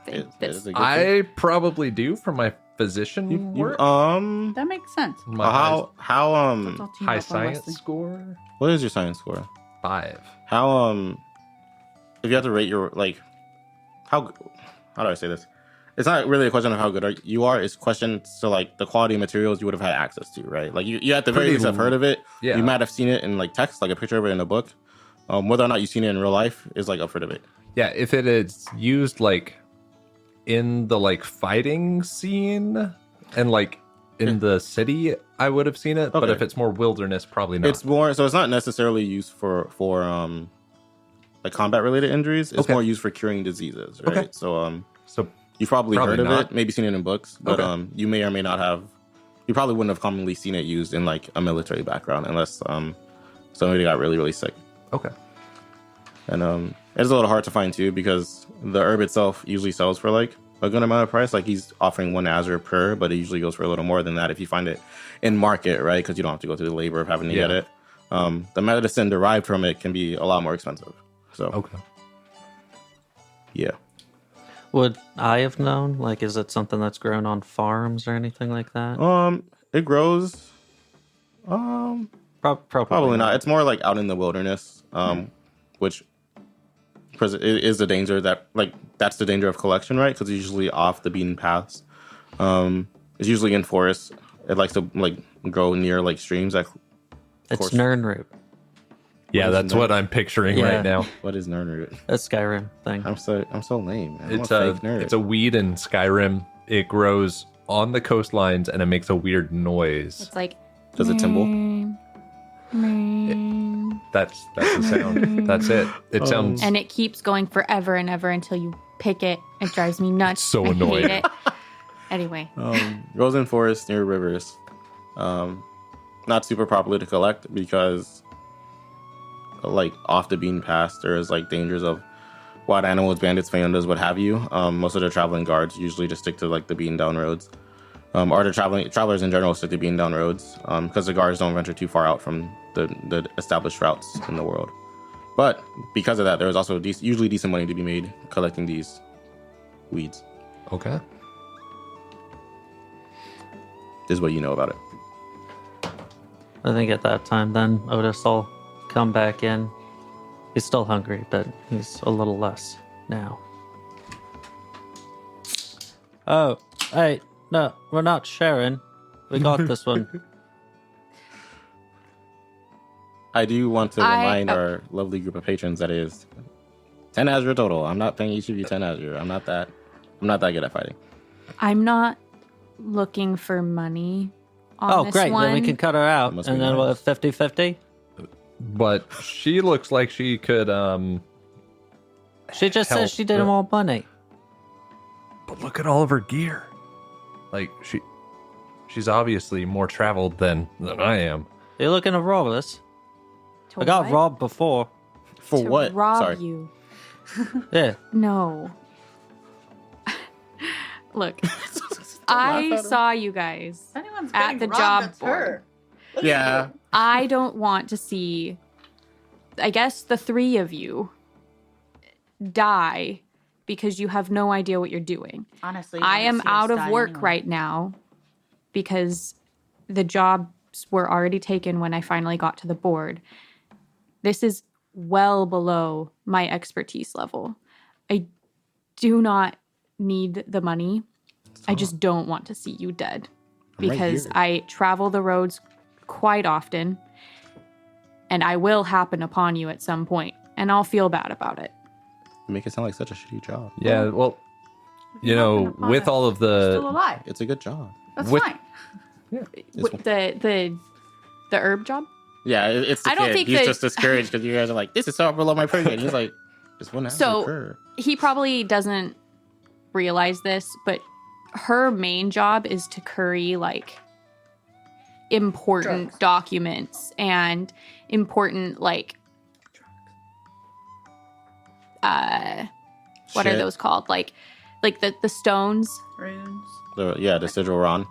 thing. It This- is a good thing. I probably do for my physician You, work. That makes sense. My how I'll team high up on science Wesley. score what is your science score? 5. How if you have to rate your like how do I say this? It's not really a question of how good you are. It's a question to like the quality of materials you would have had access to, right? Like you at the very Pretty least have heard of it. yeah. You might have seen it in like text, like a picture of it in a book. Whether or not you've seen it in real life is like up for debate. Yeah, if it is used like in the like fighting scene and like in the city, I would have seen it. But Okay. if it's more wilderness, probably not. It's more so it's not necessarily used for like combat related injuries. It's Okay. more used for curing diseases, right? Okay. So so you've probably Probably heard of not. it, maybe seen it in books, but Okay. you may or may not have. You probably wouldn't have commonly seen it used in like a military background unless somebody got really really sick. okay. And it's a little hard to find too because the herb itself usually sells for like a good amount of price. Like he's offering 1 azure per, but it usually goes for a little more than that if you find it in market, right? Because you don't have to go through the labor of having to get Yeah. it. The medicine derived from it can be a lot more expensive. So Okay. yeah. Would I have known? Like, is it something that's grown on farms or anything like that? It grows. Probably not. It's more like out in the wilderness, which is the danger that like that's the danger of collection, right? Because it's usually off the beaten paths. It's usually in forests. It likes to like grow near like streams. That It's course. Nernroot, Yeah, is that's nerd? what I'm picturing Yeah. right now. what is nerdroot? a Skyrim thing. I'm so lame. Man. I'm It's a a fake nerd. it's a weed in Skyrim. It grows on the coastlines and it makes a weird noise. It's like Does it timble? That's the sound. That's it. It sounds And it keeps going forever and ever until you pick it. It drives me nuts. So I annoying. hate it. Anyway, Grows in forests near rivers. Not super popular to collect because, like, off the bean path, there's like dangers of wild animals, bandits, bandas, what have you. Most of the traveling guards usually just stick to like the bean down roads. Or the travelers in general stick to bean down roads because the guards don't venture too far out from the established routes in the world. But because of that, there is also usually decent money to be made collecting these weeds. okay. This is what you know about it. I think at that time, then Otis will come back in. He's still hungry, but he's a little less now. Oh, hey, no, we're not sharing. We got this one. I do want to remind our lovely group of patrons that it is 10 Azure total. I'm not paying each of you 10 Azure. I'm not that good at fighting. I'm not looking for money on Oh, this great. one. Then we can cut her out. Must And be then nice. what, 50-50? But she looks like she could She just help said she didn't the- want money. But look at all of her gear. Like she's obviously more traveled than I am. You're looking to rob us? To I got what? robbed before. For To what? rob Sorry. you. Yeah. No. Look, I saw you guys. If anyone's At getting the robbed, job it's board. her. Look at Yeah. you. I don't want to see, I guess, the three of you die because you have no idea what you're doing. Honestly, I you am wanna see us out of die work anyway. right now because the jobs were already taken when I finally got to the board. This is well below my expertise level. I do not need the money. I just don't want to see you dead I'm right because here. I travel the roads quite often and I will happen upon you at some point and I'll feel bad about it. You make it sound like such a shitty job. Yeah, well, you Happen know, upon with us, all of we're still the alive. It's a good job. That's with- fine. What, the herb job? Yeah, it's the I don't kid. think He's that- just discouraged because you guys are like, this is so below my pay grade. He's like, this wouldn't have to So- occur. He probably doesn't realize this, but her main job is to curry like important Drugs. documents and important like what are Shit. those called? Like the stones. Runes. The sigil Ron.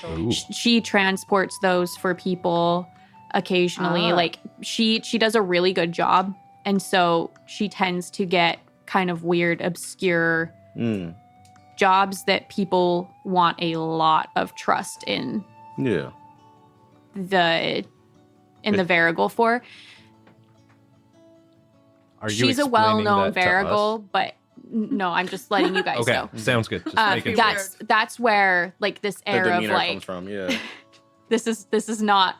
Ooh. She transports those for people occasionally. Ah. Like she does a really good job, and so she tends to get kind of weird, obscure Mm. jobs that people want a lot of trust in Yeah. the Varigle for. Are you She's a explaining well-known that to us? Varigle, but no, I'm just letting you guys Okay, know. sounds good. Just making sure. That's where like this The air of demeanor like comes from, yeah. this is not.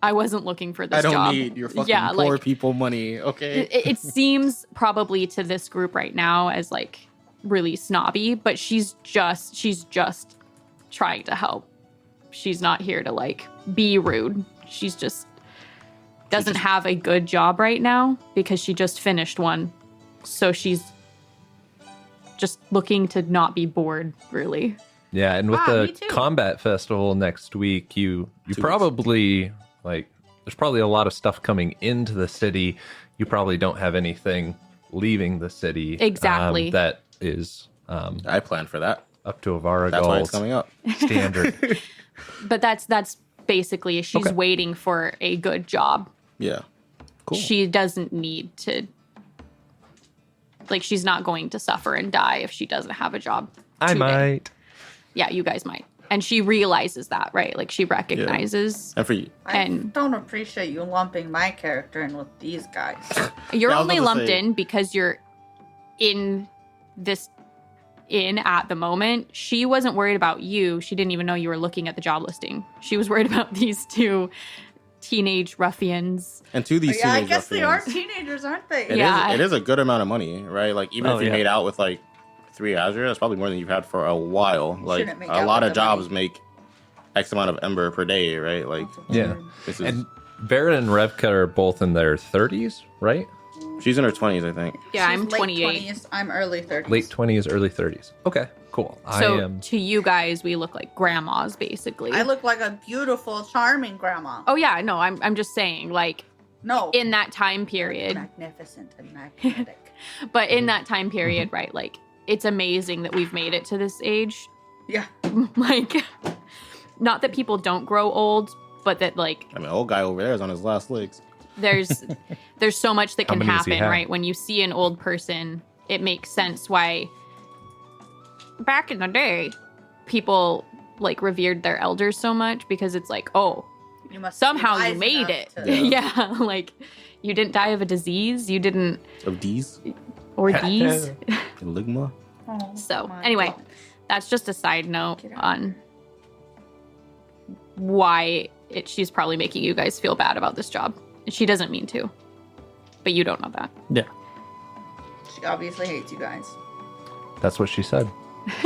I wasn't looking for this I don't job. need your fucking Yeah, poor like- people money, okay? It seems probably to this group right now as like really snobby, but she's just trying to help. She's not here to like be rude. She's just doesn't have a good job right now because she just finished one. So she's just looking to not be bored, really. Yeah, and with Ah, me the too. combat festival next week, you 2 probably like there's probably a lot of stuff coming into the city. You probably don't have anything leaving the city. Exactly. That is I planned for that. up to Avara That's why it's coming up. standard. But that's basically she's Okay. waiting for a good job. Yeah. Cool. She doesn't need to like she's not going to suffer and die if she doesn't have a job. I today. might. Yeah, you guys might. And she realizes that, right? Like she recognizes. And for you. I And- don't appreciate you lumping my character in with these guys. You're Yeah, I was only about to lumped say- in because you're in this inn at the moment. She wasn't worried about you. She didn't even know you were looking at the job listing. She was worried about these two teenage ruffians. And to these yeah, I teenage guess they are ruffians, teenagers, aren't they? Yeah. it is a good amount of money, right? Like even Oh, if you yeah. made out with like 3 Azure, that's probably more than you've had for a while. Like shouldn't make a out lot with of the jobs money. make X amount of ember per day, right? Like Yeah. this is And Vera and Revka are both in their 30s, right? She's in her 20s, I think. Yeah, She's I'm late 28. 20s, I'm early 30s. Late 20s, early 30s. Okay, cool. So I am. to you guys, we look like grandmas, basically. I look like a beautiful, charming grandma. Oh yeah, no, I'm just saying, like No. in that time period, Magnificent and magnetic. but in that time period, right? Like it's amazing that we've made it to this age. Yeah. Like, not that people don't grow old, but that like I mean, old guy over there is on his last legs. there's so much that How can many does he happen, have? right? When you see an old person, it makes sense why back in the day people like revered their elders so much, because it's like, oh, You must somehow be you wise made enough it. to- Yeah, like you didn't die of a disease, you didn't Of D's? or D's. Ligma? Oh, So my anyway, God. that's just a side note Get out. on why she's probably making you guys feel bad about this job. She doesn't mean to, but you don't know that. Yeah. She obviously hates you guys. That's what she said.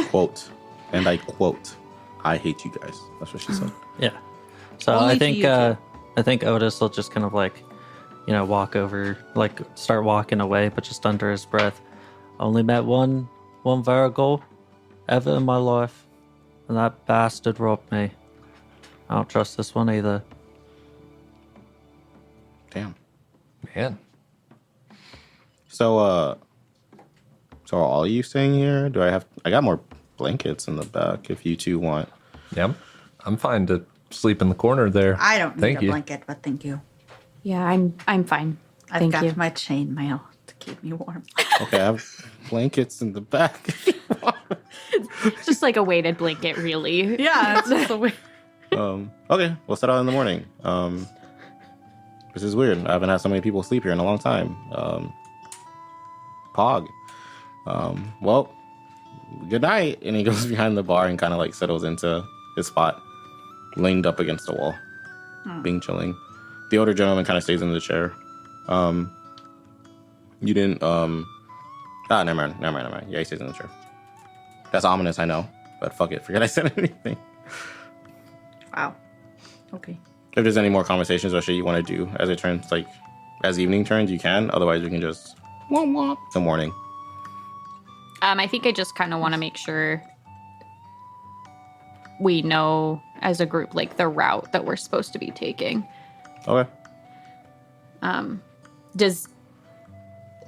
Quote. And I quote, I hate you guys. That's what she said. Yeah. So Only I to think you two. I think Otis will just kind of like, walk over, like start walking away, but just under his breath. Only met one Virgo ever in my life, and that bastard robbed me. I don't trust this one either. Damn. Man. So are all of you staying here? I got more blankets in the back if you two want. Yeah. I'm fine to sleep in the corner there. I don't need Thank a you. blanket, but thank you. Yeah, I'm fine. I've Thank got you. my chainmail to keep me warm. Okay, I have blankets in the back. It's just like a weighted blanket, really. Yeah, that's just the way. Okay, we'll set out in the morning. This is weird. I haven't had so many people sleep here in a long time. Pog. Well, good night. And he goes behind the bar and kind of like settles into his spot, leaned up against the wall, being chilling. The older gentleman kind of stays in the chair. You didn't. Never mind. Yeah, he stays in the chair. That's ominous, I know, but fuck it. Forget I said anything. Wow. Okay. If there's any more conversations or shit you want to do as it turns, like, as evening turns, you can. Otherwise, we can just womp womp till morning. I think I just kind of want to make sure we know as a group, like the route that we're supposed to be taking. Okay.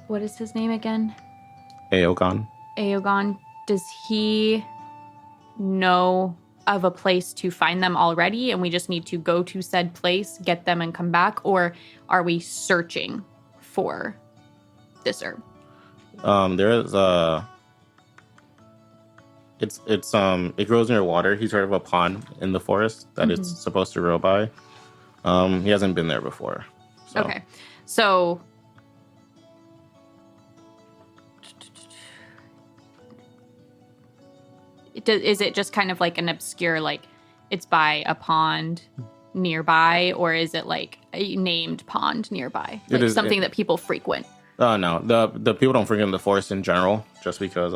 What is his name again? Aogon. Aogon, does he know of a place to find them already and we just need to go to said place, get them and come back? Or are we searching for this herb? There is it grows near water. He's heard of a pond in the forest that it's supposed to grow by. He hasn't been there before. So. Okay. So is it just kind of like an obscure, like it's by a pond nearby, or is it like a named pond nearby? It Like is- something that people frequent? No, the people don't frequent the forest in general, just because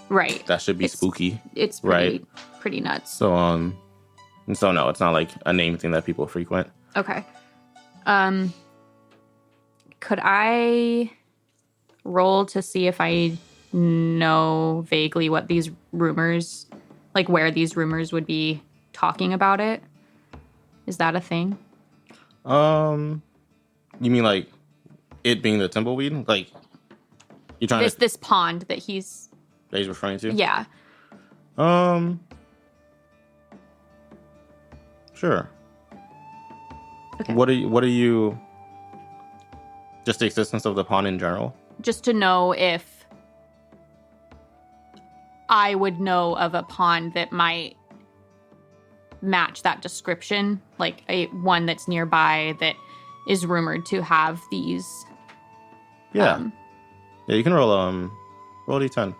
Right. that should be It's- spooky. It's pretty nuts. So no, it's not like a name thing that people frequent. Okay. Could I roll to see if I know vaguely what these rumors, like where these rumors would be talking about it? Is that a thing? You mean like it being the tumbleweed? Like you're trying to This pond that he's that he's referring to? yeah. Sure. Okay. What are you just the existence of the pond in general? Just to know if I would know of a pond that might match that description, like one that's nearby that is rumored to have these. Yeah. Yeah, you can roll D10.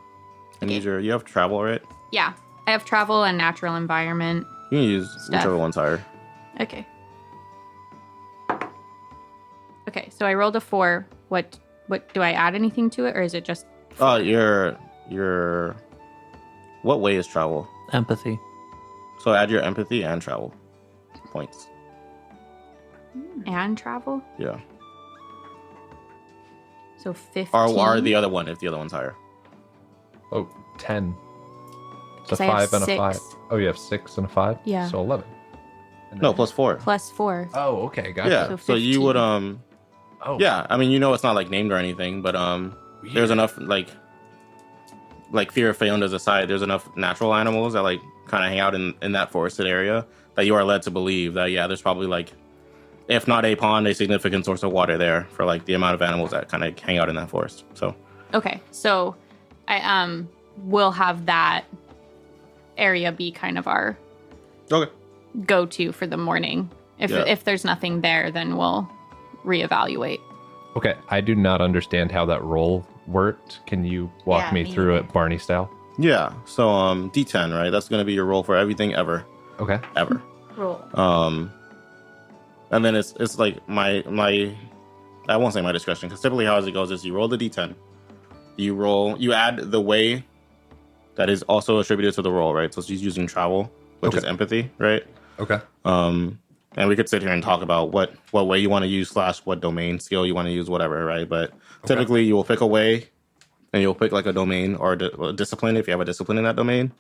And Okay. use you have travel, right? Yeah, I have travel and natural environment. You can use Stuff. whichever one's higher. Okay. Okay, so I rolled a 4. What do I add anything to it, or is it just Your what way is travel? Empathy. So add your empathy and travel points. and travel. Yeah. So 15. Or the other one if the other one's higher. Oh, 10. It's a So I have 5 and a 5. 6. Oh, you have 6 and a 5? Yeah. So 11. And No, then- plus 4. Plus 4. Oh, okay. Gotcha. Yeah. So So you would 15. Oh, yeah, I mean, it's not like named or anything, but there's enough like fear of Feonda's aside, there's enough natural animals that like kind of hang out in that forested area that you are led to believe that there's probably like, if not a pond, a significant source of water there for like the amount of animals that kind of hang out in that forest. So Okay, so I will have that area be kind of our okay, go-to for the morning. If there's nothing there, then we'll reevaluate. Okay. I do not understand how that roll worked. Can you walk Yeah, me me through either. it Barney style? yeah. So D10, right? That's gonna be your roll for everything ever. Okay. Roll. And then it's like my I won't say my discretion because typically how it goes is you roll the D10, you add the way that is also attributed to the roll, right? So she's using travel, which is Okay. empathy, right? Okay. And we could sit here and talk about what way you want to use / what domain skill you want to use, whatever, right? But typically you will pick a way, and you'll pick like a domain or a discipline if you have a discipline in that domain,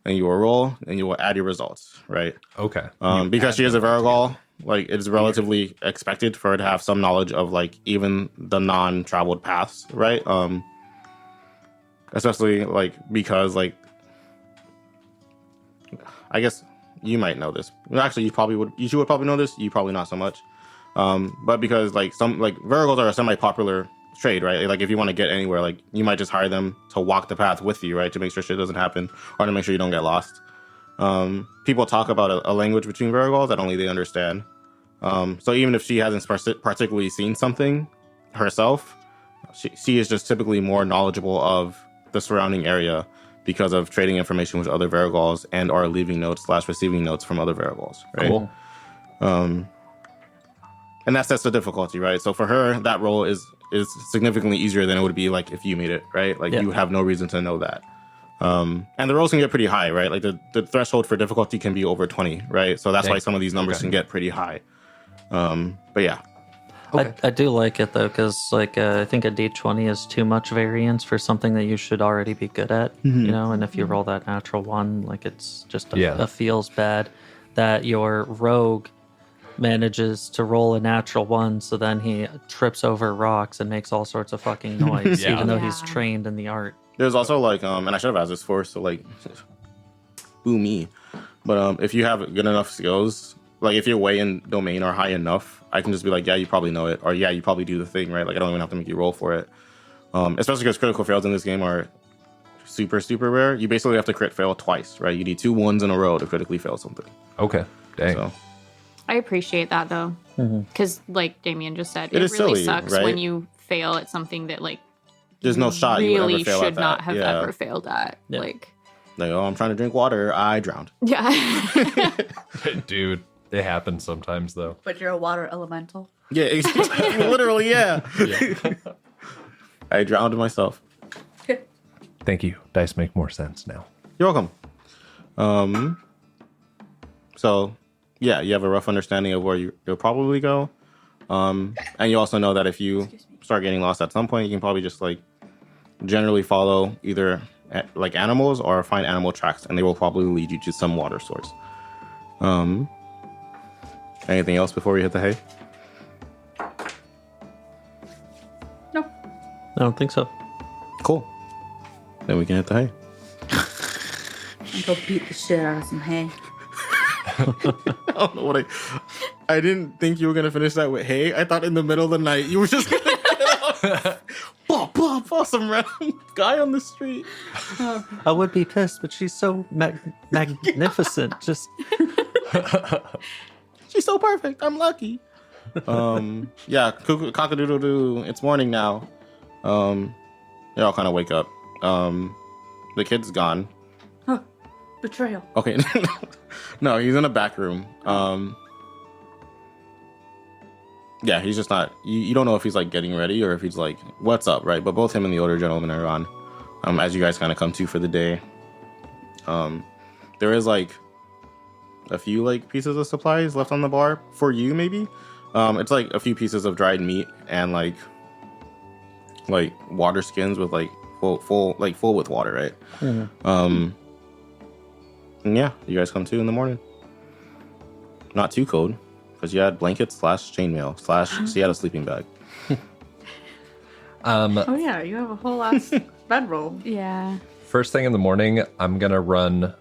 and you will roll and you will add your results, right? Okay. Because she is a Varigol, like it's relatively expected for her to have some knowledge of like even the non-traveled paths, right? Especially like because like I guess you might know this. Actually, you would probably know this. You probably not so much. But because like some like Varigols are a semi-popular trade, right? Like if you want to get anywhere, like you might just hire them to walk the path with you, right? To make sure shit doesn't happen or to make sure you don't get lost. People talk about a language between Varigols that only they understand. So even if she hasn't particularly seen something herself, she is just typically more knowledgeable of the surrounding area because of trading information with other Varigols and or leaving notes / receiving notes from other Varigols, right? Cool. And that's the difficulty, right? So for her, that role is significantly easier than it would be like if you made it, right? Like you would have no reason to know that. And the rolls can get pretty high, right? Like the threshold for difficulty can be over 20, right? So that's why some of these numbers can get pretty high. But yeah. Okay. I do like it though, because like I think a D20 is too much variance for something that you should already be good at, you know. And if you roll that natural one, like it's just a feels bad that your rogue manages to roll a natural one, so then he trips over rocks and makes all sorts of fucking noise, Yeah. even though he's Yeah. trained in the art. There's also like, and I should have asked this for, so like, boo me. But if you have good enough skills, like if you're way in domain or high enough, I can just be like, yeah, you probably know it, or yeah, you probably do the thing, right? Like I don't even have to make you roll for it. Especially because critical fails in this game are super, super rare. You basically have to crit fail twice, right? You need 2 ones in a row to critically fail something. Okay. Dang. So I appreciate that though, because like Damien just said, It it is really silly, sucks right? when you fail at something that like there's no shot you would really ever fail should at that. not have yeah. ever failed at. Yeah. Like, Like, oh, I'm trying to drink water. I drowned. yeah. Dude, it happens sometimes though. But you're a water elemental. Yeah, literally, yeah. I drowned myself. Thank you. Dice make more sense now. You're welcome. So, yeah, you have a rough understanding of where you'll probably go. And you also know that if you start getting lost at some point, you can probably just like generally follow either like animals or find animal tracks, and they will probably lead you to some water source. Anything else before we hit the hay? No. I don't think so. Cool. Then we can hit the hay. And go beat the shit out of some hay. I don't know what I didn't think you were gonna finish that with hey. I thought in the middle of the night you were just gonna get out. Blah, blah, blah, some random guy on the street. I would be pissed, but she's so magnificent. Just She's so perfect. I'm lucky. Yeah, cock-a-doodle-doo. It's morning now. They all kind of wake up. The kid's gone. Betrayal. Okay. No, he's in a back room. Yeah, he's just not. You don't know if he's like getting ready or if he's like, what's up, right? But both him and the older gentleman are on. As you guys kind of come to for the day. There is like a few like pieces of supplies left on the bar for you, maybe. It's like a few pieces of dried meat and like water skins with like full with water, right? And yeah, you guys come to in the morning. Not too cold because you had blankets / chainmail / so you had a sleeping bag. Oh yeah, you have a whole ass bedroll. Yeah. First thing in the morning, I'm gonna run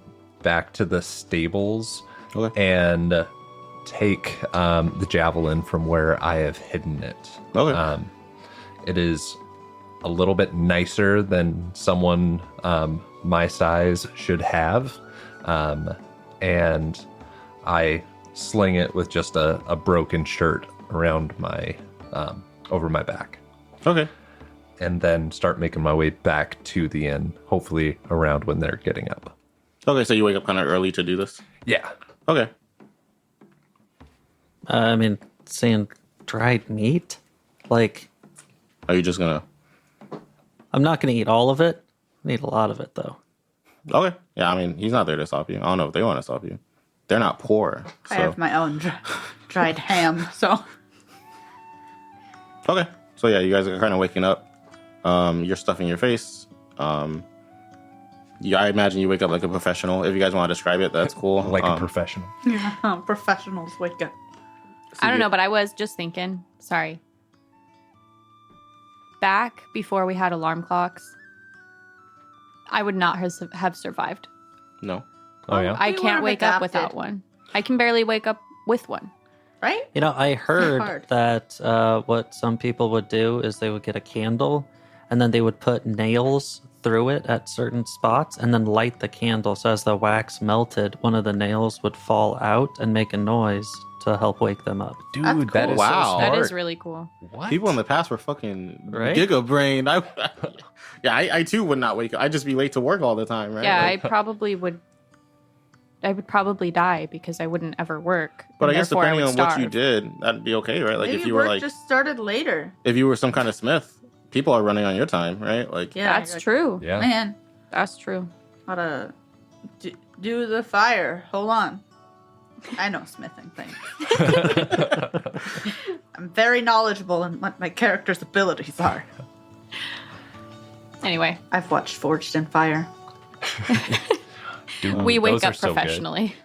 back to the stables and take the javelin from where I have hidden it. Okay. It is a little bit nicer than someone my size should have, and I sling it with just a broken shirt around my over my back. Okay. And then start making my way back to the inn, hopefully around when they're getting up. Okay, so you wake up kind of early to do this? Yeah. Okay. I mean, saying dried meat? Like, Are you just gonna... I'm not going to eat all of it. I need a lot of it, though. Okay. Yeah, I mean, he's not there to stop you. I don't know if they want to stop you. They're not poor. So... I have my own dried ham, so Okay. So yeah, you guys are kind of waking up. You're stuffing your face. Yeah, I imagine you wake up like a professional. If you guys want to describe it, that's cool. Like a professional. yeah, professionals wake up. I don't know, but I was just thinking, sorry. Back before we had alarm clocks, I would not have survived. No. Oh, yeah? I We can't would've wake up adapted. without one. I can barely wake up with one. Right? You know, I heard hard. that what some people would do is they would get a candle and then they would put nails through it at certain spots and then light the candle. So as the wax melted, one of the nails would fall out and make a noise to help wake them up. Dude, That's that cool. is Wow. so That smart. is really cool. What? People in the past were fucking Right? giga brain. I too would not wake up. I'd just be late to work all the time, right? Yeah, Like, I would probably die because I wouldn't ever work. but I and guess therefore depending would on what you starve. did, that'd be okay, right? Like Maybe if you were work like just started later. if you were some kind of smith, people are running on your time, right? Like Yeah, That's true. Yeah. Man, That's true. gotta do the fire. Hold on. I know smithing things. I'm very knowledgeable in what my character's abilities are. Anyway, I've watched Forged in Fire. Dude, we those wake are up so good. professionally.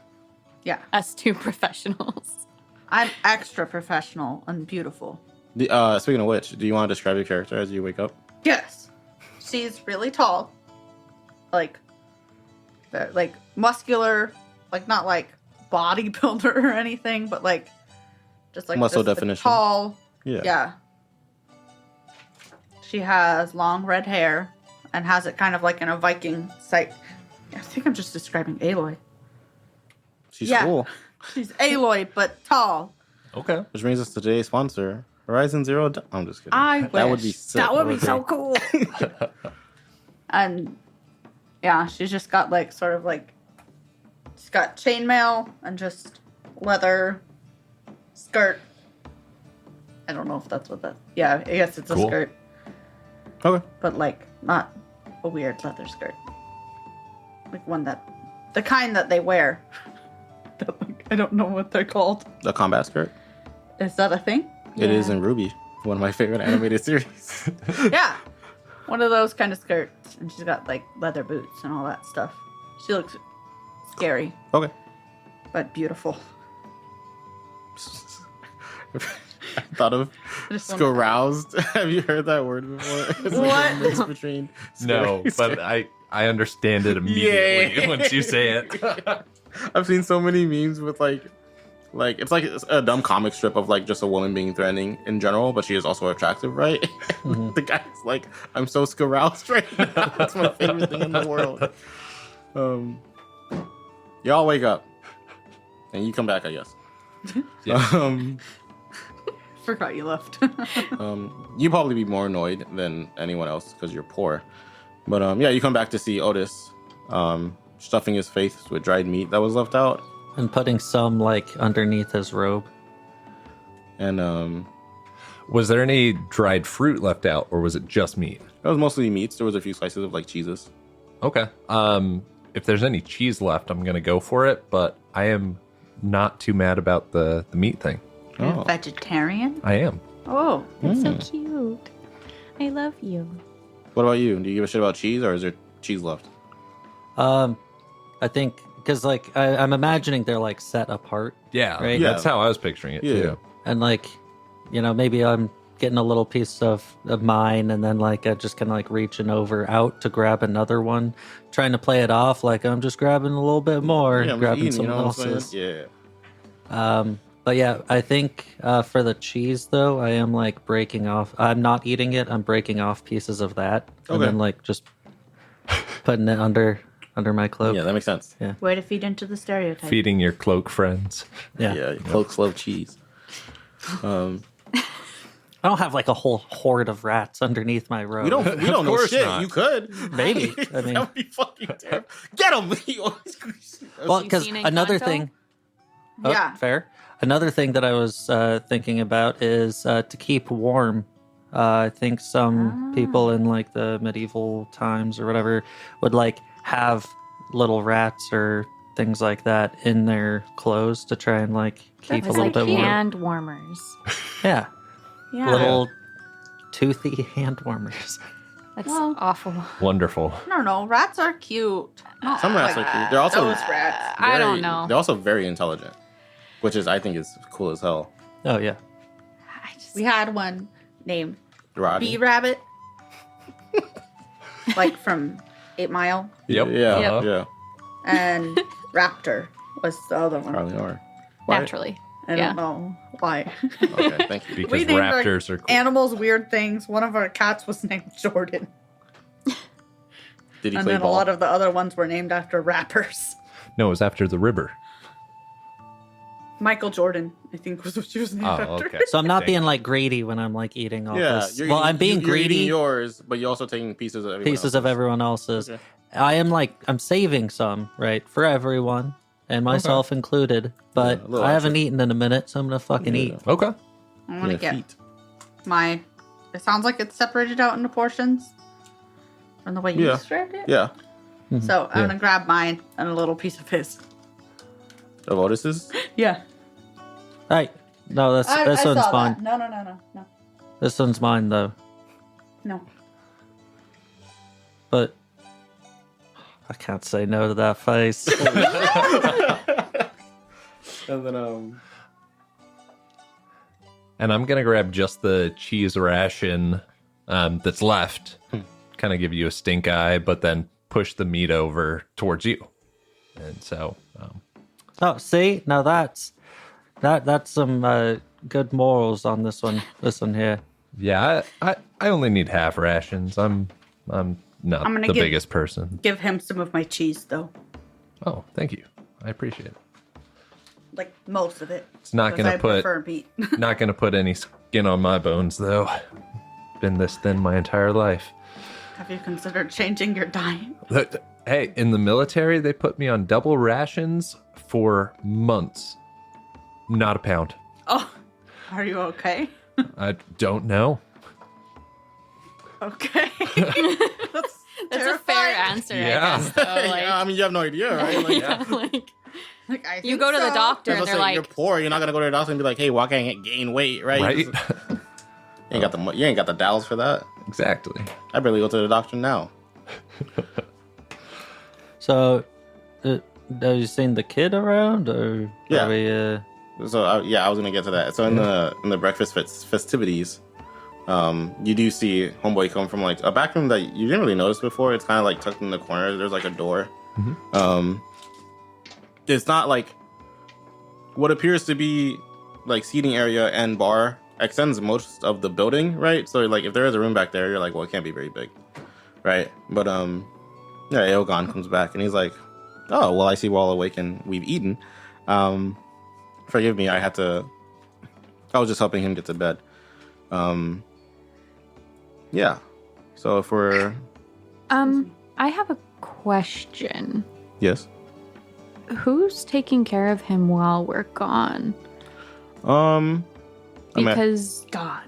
Yeah, Us two professionals. I'm extra professional and beautiful. speaking of which, do you want to describe your character as you wake up? Yes, she's really tall, like muscular, like not like bodybuilder or anything, but like just like Muscle just definition. tall. Yeah. Yeah. She has long red hair and has it kind of like in a Viking sight. I think I'm just describing Aloy. She's Yeah. cool. She's Aloy, but tall. Okay. Which brings us to today's sponsor, Horizon Zero Dawn. I'm just kidding. I wish. That would be sick. That would be so cool. And yeah, she's just got like sort of like she's got chainmail and just leather skirt. I don't know if that's what that. Yeah, I guess it's a Cool. skirt, Okay. but like not a weird leather skirt. Like one that, the kind that they wear. That, like, I don't know what they're called. The combat skirt. Is that a thing? It is Yeah. in Ruby, one of my favorite animated series. Yeah. One of those kind of skirts. And she's got like leather boots and all that stuff. She looks scary, Okay. but beautiful. I thought of I just wanna- scaroused. Have you heard that word before? It's like What? a mix between No, scary- but I understand it immediately Yeah. once you say it. I've seen so many memes with like it's like a dumb comic strip of like just a woman being threatening in general, but she is also attractive, right? The guy's like, I'm so scaroused right now. That's my favorite thing in the world. Y'all wake up, and you come back, I guess. Yeah. Forgot you left. You probably be more annoyed than anyone else because you're poor. But yeah, you come back to see Otis stuffing his face with dried meat that was left out. And putting some, like, underneath his robe. And Was there any dried fruit left out, or was it just meat? it was mostly meats. There was a few slices of like cheeses. Okay. If there's any cheese left, I'm gonna go for it, but I am not too mad about the meat thing. Are you Oh. vegetarian? I am. Oh. That's so cute. I love you. What about you? Do you give a shit about cheese, or is there cheese left? I think because like I'm imagining they're like set apart, Yeah, Right? that's Yeah. how I was picturing it Yeah. too. and like maybe I'm getting a little piece of mine, and then like I just kind of like reaching over out to grab another one, trying to play it off like I'm just grabbing a little bit more, Yeah, I'm just grabbing eating, someone what I'm else's. saying? Yeah. But yeah, I think for the cheese though, I am like breaking off. I'm not eating it. I'm breaking off pieces of that, and Okay. then like just putting it under my cloak. Yeah, that makes sense. Way to feed into the stereotype. Feeding your cloak friends. Yeah. Cloaks love cheese. I don't have like a whole horde of rats underneath my robe. We don't know course shit. not. You could. Maybe. I mean, that would be fucking terrible. Get him! well, You because seen another Encanto? thing. Oh, Yeah. fair. Another thing that I was thinking about is to keep warm. I think some people in like the medieval times or whatever would like have little rats or things like that in their clothes to try and like keep a It's little like bit warm. hand warmers. Yeah, Yeah. little toothy hand warmers. That's Well- awful. Wonderful. I don't know. Rats are cute. Not Some rats like are cute. They're also those rats. I don't know. They're also very intelligent, which is I think is cool as hell. Oh yeah. I just, We had one named Rodney. Bee Rabbit. Like from 8 Mile. Yep. Yeah. Uh-huh. Yeah. And Raptor was the other one. Probably are. Why? naturally. I Yeah. don't know why. Okay. Thank you. Because We named our raptors are cool. Animals, weird things. One of our cats was named Jordan. Did he And play then ball? a lot of the other ones were named after rappers. No, it was after the river. Michael Jordan, I think, was what she was named Oh, after. okay. So I'm not Dang. being like greedy when I'm like eating all Yeah. this. Well, I'm being you're eating greedy. yours, but you're also taking pieces of everyone Pieces of else's. everyone else's. Okay. I'm saving some, right, for everyone, and myself included. But Yeah, a little I haven't extra. eaten in a minute, so I'm gonna fucking Yeah. eat. Okay. I want to Yeah, get feet. my. It sounds like it's separated out into portions from the way you Yeah. described it. Yeah. So I'm Yeah. gonna grab mine and a little piece of his. Of Otis's? Yeah. Right? No, this I one's saw mine. that. No. This one's mine though. No. But I can't say no to that face. And then And I'm gonna grab just the cheese ration that's left. Kind of give you a stink eye, but then push the meat over towards you. And so, Oh, see, now that's some good morals on this one. This one here. yeah, I only need half rations. I'm not I'm gonna the give- biggest person. Give him some of my cheese though. Oh, thank you. I appreciate it. Like most of it. It's not 'cause gonna I put prefer meat. not gonna put any skin on my bones though. Been this thin my entire life. Have you considered changing your diet? Look, hey, in the military, they put me on double rations for months. Not a pound. Oh, are you okay? I don't know. Okay. That's a fair answer, Yeah. I guess. Though. Like, yeah, I mean, you have no idea, right? Like, like, Like, I you think go to the so. doctor and Let's they're say like, you're poor. You're not gonna go to the doctor and be like, "Hey, why can't I gain weight?" Right? Right? You ain't got the you ain't got the dollars for that. Exactly. I barely go to the doctor now. So, have you seen the kid around, or Yeah. are we, So I was gonna get to that. So in the breakfast festivities, you do see homeboy come from like a back room that you didn't really notice before. It's kind of like tucked in the corner. There's like a door. It's not like what appears to be like seating area and bar extends most of the building, right? So like if there is a room back there, you're like, well, it can't be very big, right? But yeah, Aogon comes back and he's like, oh, well, I see we're all awake and we've eaten. Forgive me, I was just helping him get to bed. Yeah. So if we're I have a question. yes. Who's taking care of him while we're gone? I mean, Because God.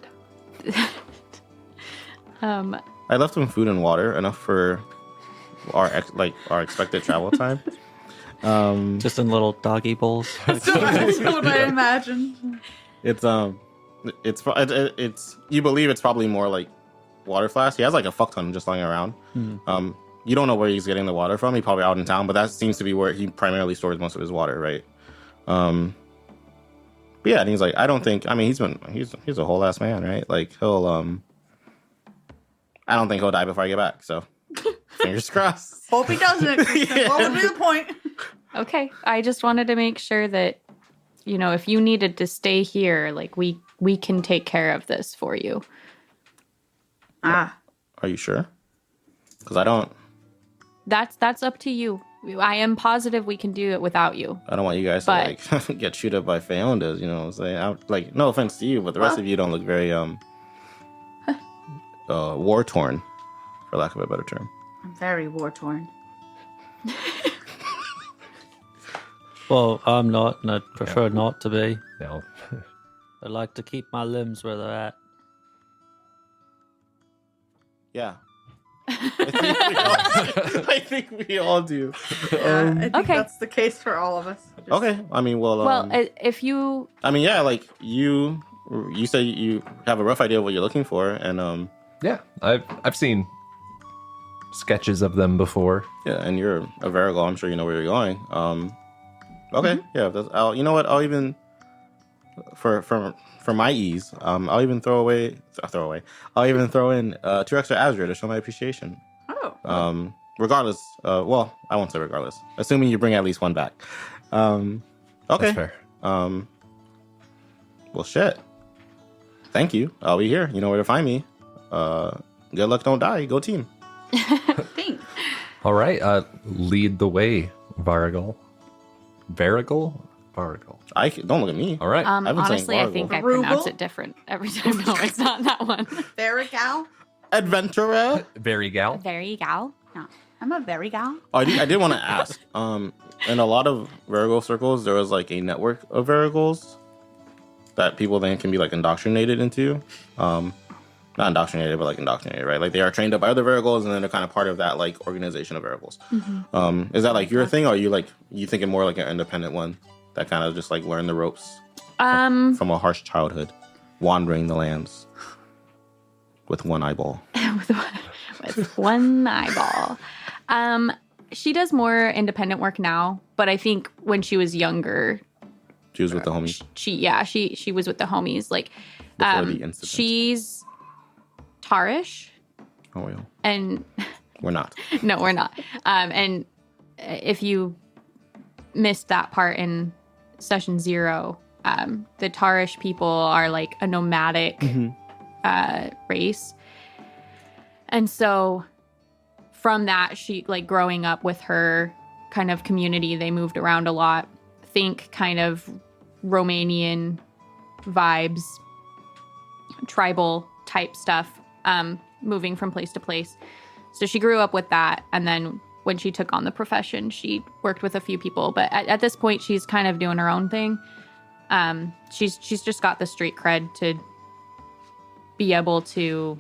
I left him food and water, enough for our expected travel time. just in little doggy bowls? That's what I imagined. it's you believe it's probably more like water flask. He has like a fuck ton just lying around. You don't know where he's getting the water from. He's probably out in town, but that seems to be where he primarily stores most of his water, right? But yeah, and he's like, I don't think. I mean, he's a whole ass man, right? Like he'll I don't think he'll die before I get back. So fingers crossed. Hope he doesn't. What would be the point? Okay. I just wanted to make sure that, you know, if you needed to stay here, like we can take care of this for you. Ah. Are you sure? Because I don't. That's up to you. I am positive we can do it without you. I don't want you guys to like get chewed up by Feondas, you know what I'm saying? Like, no offense to you, but the rest of you don't look very war torn, for lack of a better term. I'm very war torn. Well, I'm not, and I'd prefer not to be. No. I'd like to keep my limbs where they're at. Yeah. I think we all do. Yeah, I think okay. that's the case for all of us. Okay. I mean, well, if you... I mean, yeah, like you say you have a rough idea of what you're looking for, and Yeah, I've seen sketches of them before. yeah, and you're a Varigol. I'm sure you know where you're going. Okay, yeah. You know what? I'll even for my ease, I'll even throw in 2 extra Azure to show my appreciation. Oh. Regardless, well, I won't say regardless. Assuming you bring at least one back. Okay. That's fair. Well, shit. Thank you. I'll be here. You know where to find me. Good luck, don't die. Go team. Thanks. All right, lead the way, Varigol. Varigal? Varigal. Don't look at me. All right. I've been saying honestly, I think I Varigol? pronounce it different every time. No, it's not that one. Varigal? Adventurer. Varigal. There you go. No. I'm a Varigal. Oh, I did want to ask. In a lot of Varigol circles, there was like a network of Varigols that people then can be like indoctrinated into. Not indoctrinated, but like indoctrinated, right? Like they are trained up by other Varigols, and then they're kind of part of that like organization of Varigols. Mm-hmm. Is that like your thing, or are you thinking more like an independent one that kind of just like learn the ropes from a harsh childhood, wandering the lands with one eyeball? with one eyeball. She does more independent work now, but I think when she was younger, she was with the homies. She was with the homies. Like, Before the incident. she's Tarish. Oh, yeah. And We're not. no, we're not. And if you missed that part in session 0, the Tarish people are like a nomadic race. And so from that, she like growing up with her kind of community, they moved around a lot. Think kind of Romanian vibes, tribal type stuff, moving from place to place. So she grew up with that. And then when she took on the profession, she worked with a few people. But at this point, she's kind of doing her own thing. She's just got the street cred to be able to...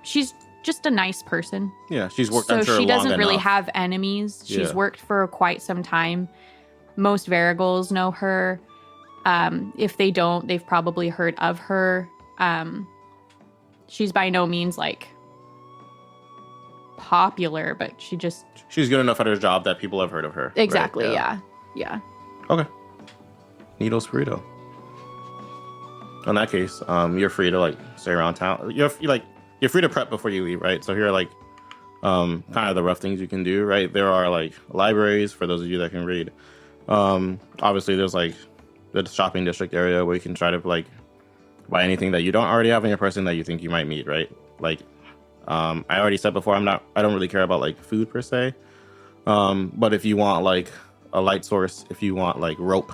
She's just a nice person. Yeah, she's worked. So I'm sure she doesn't long really enough. have enemies. She's Yeah. worked for quite some time. Most Varigols know her. If they don't, they've probably heard of her. She's by no means like popular, but She's good enough at her job that people have heard of her. right? exactly, yeah. Okay. Needles burrito. In that case, you're free to like stay around town. You're free to prep before you leave, right? So here are like kind of the rough things you can do, right? There are like libraries for those of you that can read. Obviously, there's like the shopping district area where you can try to like buy anything that you don't already have in your person that you think you might need, right? Like I already said before, I don't really care about like food per se. But if you want like a light source, if you want like rope,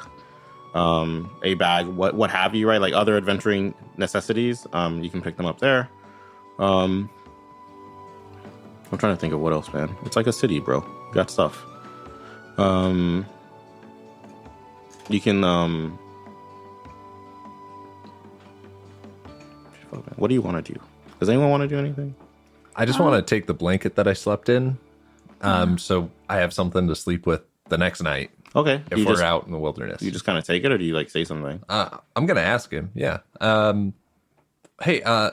a bag, what have you, right? Like other adventuring necessities, you can pick them up there. I'm trying to think of what else, man. It's like a city, bro. You got stuff. You can what do you want to do? Does anyone want to do anything? I just want to take the blanket that I slept in, so I have something to sleep with the next night. Okay. if we're out in the wilderness. You just kind of take it, or do you like say something? I'm gonna ask him. Yeah. Hey, I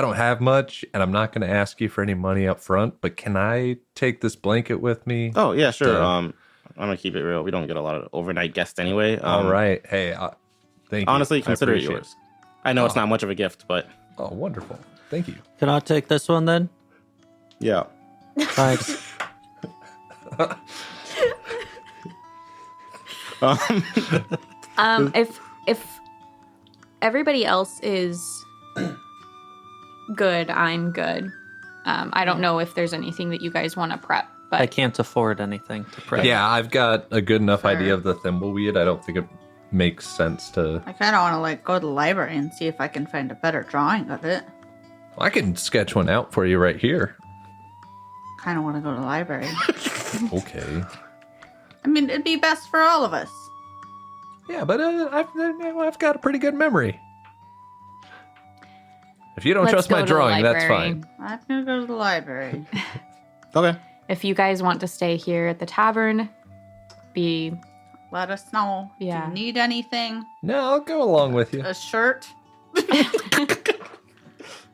don't have much, and I'm not gonna ask you for any money up front, but can I take this blanket with me? Oh yeah, sure. I'm gonna keep it real. We don't get a lot of overnight guests anyway. All right. Hey, thank you. Honestly, I consider it appreciate yours. I know it's not much of a gift, but Oh, wonderful. Thank you. Can I take this one then? yeah. Thanks. If everybody else is good, I'm good. I don't know if there's anything that you guys want to prep, but I can't afford anything to prep. Yeah, I've got a good enough idea of the thimbleweed. I don't think it makes sense to. I kind of want to like go to the library and see if I can find a better drawing of it. I can sketch one out for you right here. Kind of want to go to the library. Okay. I mean, it'd be best for all of us. Yeah, but I've got a pretty good memory. If you don't Let's trust go my to the drawing, that's library. fine. I'm gonna go to the library. Okay. If you guys want to stay here at the tavern, Let us know. Yeah. Do you need anything? No, I'll go along with you. A shirt?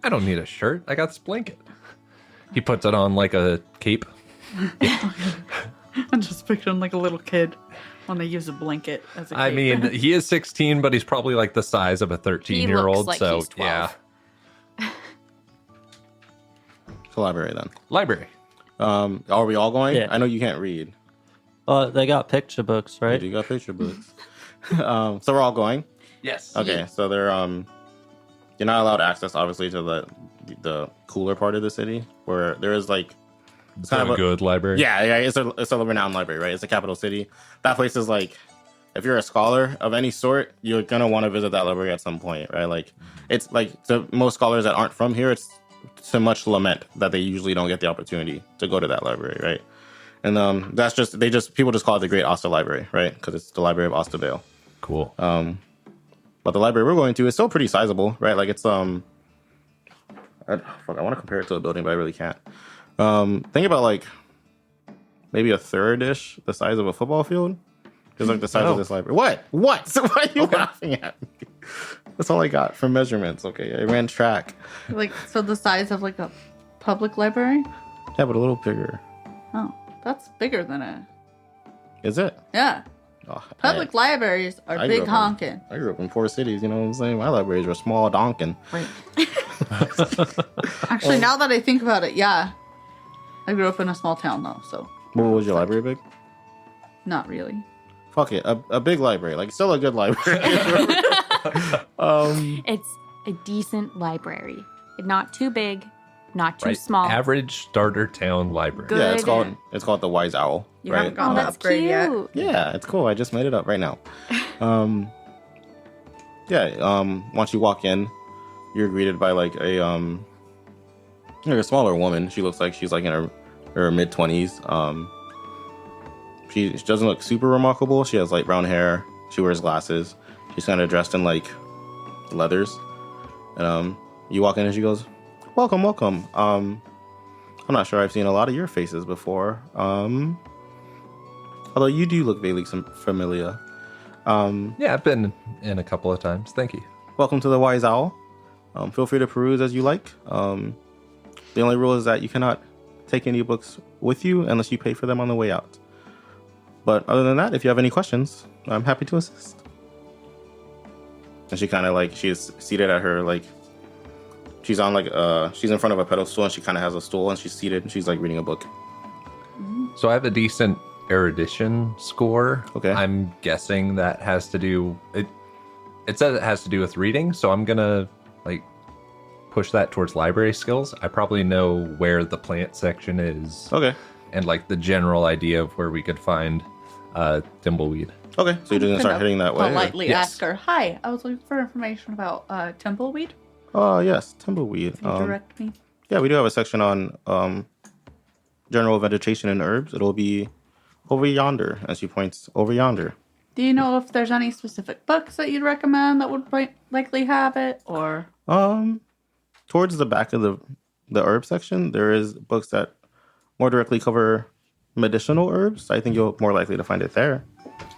I don't need a shirt. I got this blanket. He puts it on like a cape. I'm just picturing like a little kid when they use a blanket as a I cape. mean, he is 16, but he's probably like the size of a 13-year-old. like So, he's 12. yeah. To library then. Library. Are we all going? Yeah. I know you can't read. They got picture books, right? You got picture books. So we're all going. Yes. Okay. So they're you're not allowed access obviously to the cooler part of the city where there is like It's kind of a good library. yeah, it's a renowned library, right? It's a capital city. That place is like, if you're a scholar of any sort, you're gonna want to visit that library at some point, right? Like, it's like the most scholars that aren't from here, it's so much lament that they usually don't get the opportunity to go to that library, right? And that's just people just call it the Great Asta Library, right? Because it's the Library of Ostadale. Cool. But the library we're going to is still pretty sizable, right? Like it's I want to compare it to a building, but I really can't. Think about like maybe a third-ish the size of a football field. It's like the size of this library. What? So why are you laughing at me? That's all I got for measurements. Okay, I ran track. Like, so the size of like a public library? Yeah, but a little bigger. Oh, that's bigger than a... Is it? Yeah. Oh, Public libraries are I big grew up in- honking. I grew up in 4 cities, you know what I'm saying? My libraries were small donkin. Right. Actually, now that I think about it, yeah. I grew up in a small town though, so What was your library big? not really. Fuck it, a big library, like still a good library. It's a decent library. Not too big, not too Right. small. Average starter town library. Good. Yeah, it's called the Wise Owl. You right? haven't gone Oh, to that's upgrade cute. yet. Yeah, it's cool. I just made it up right now. Once you walk in, you're greeted by like a smaller woman. She looks like she's like in her mid-20s. She doesn't look super remarkable. She has light brown hair. She wears glasses. She's kind of dressed in like leathers. And you walk in and she goes, "Welcome, welcome. I'm not sure I've seen a lot of your faces before. Although you do look vaguely familiar. Yeah, I've been in a couple of times. Thank you. Welcome to the Wise Owl. Feel free to peruse as you like. The only rule is that you cannot take any books with you unless you pay for them on the way out. But other than that, if you have any questions, I'm happy to assist." And she kind of like, she's seated at her, like, she's on like, she's in front of a pedestal and she kind of has a stool and she's seated and she's like reading a book. So I have a decent erudition score. Okay. I'm guessing that has to do it says it has to do with reading, so I'm gonna like push that towards library skills. I probably know where the plant section is Okay. and like the general idea of where we could find thimbleweed. Okay. So you're just gonna start heading that way? or- Politely Yes. ask her, "Hi, I was looking for information about tumbleweed. Oh, yes. Tumbleweed. Can you direct me?" Yeah, we do have a section on general vegetation and herbs. It'll be over yonder, as she points over yonder. Do you know if there's any specific books that you'd recommend that would likely have it, or? Towards the back of the herb section, there is books that more directly cover medicinal herbs, I think you're more likely to find it there.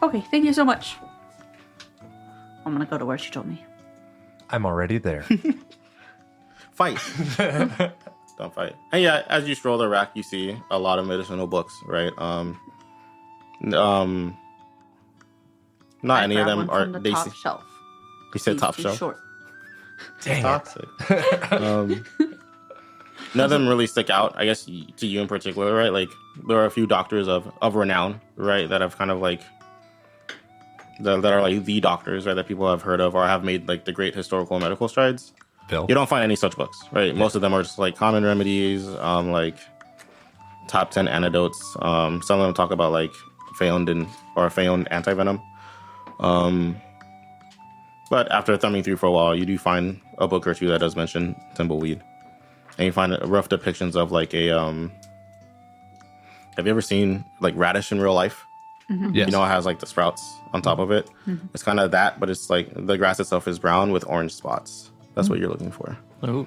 Okay, thank you so much. I'm gonna go to where she told me. I'm already there. Fight. Don't fight. And yeah, as you stroll the rack, you see a lot of medicinal books, right? Not I any of grabbed them one are. from the They top shelf. You said He's top too shelf. short. Dang Toxic. None of them really stick out, I guess, to you in particular, right? Like, there are a few doctors of renown, right, that have kind of like that are like the doctors, right, that people have heard of or have made like the great historical and medical strides. Bill. You don't find any such books, right? Most of them are just like common remedies, like top 10 antidotes. Some of them talk about like Pheoned antivenom. But after thumbing through for a while, you do find a book or two that does mention thimbleweed. And you find rough depictions of like a have you ever seen like radish in real life? Yes. You know, it has like the sprouts on top of it. It's kind of that, but it's like the grass itself is brown with orange spots. That's what you're looking for. Ooh,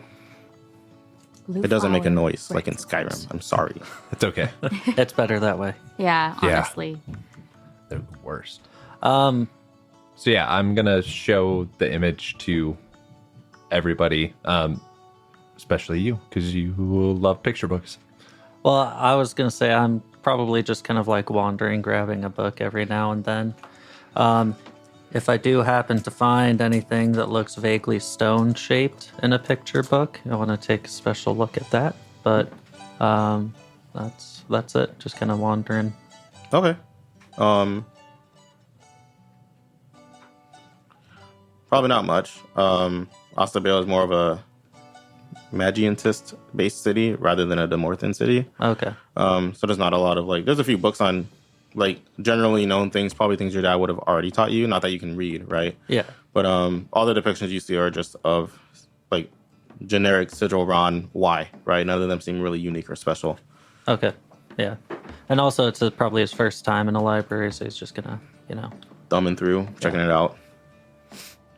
It doesn't make a noise like in Skyrim. I'm sorry. It's okay. it's better that way. Yeah, Yeah. honestly. They're the worst. Um, So yeah, I'm gonna show the image to everybody, especially you, because you love picture books. well, I was gonna say I'm probably just kind of like wandering, grabbing a book every now and then. If I do happen to find anything that looks vaguely stone-shaped in a picture book, I want to take a special look at that. But that's it. Just kind of wandering. Okay. Probably not much. Ostabale is more of a Magiantist-based city rather than a Demorthan city. Okay. So there's not a lot of like. There's a few books on like generally known things, probably things your dad would have already taught you. Not that you can read, right? Yeah. But all the depictions you see are just of like generic Sigil Ron Y, right? None of them seem really unique or special. Okay. Yeah. And also, it's probably his first time in a library, so he's just gonna, Thumbing through, checking it out.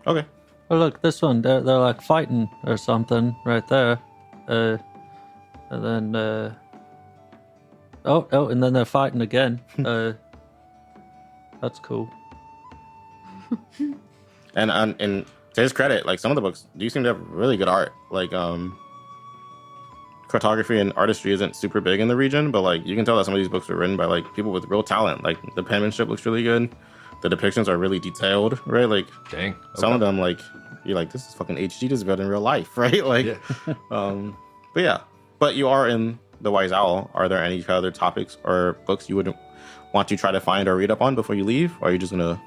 Okay. Oh, look, this one. They're like fighting or something right there. And then and then they're fighting again. That's cool. And to his credit, like some of the books do seem to have really good art. Like cartography and artistry isn't super big in the region, but like you can tell that some of these books were written by like people with real talent. Like the penmanship looks really good. The depictions are really detailed, right? Like Dang. some of them, like you're like, this is fucking HG. This is better in real life, right? Like, Yeah. but yeah. But you are in the Wise Owl. Are there any other topics or books you would want to try to find or read up on before you leave? Or are you just gonna,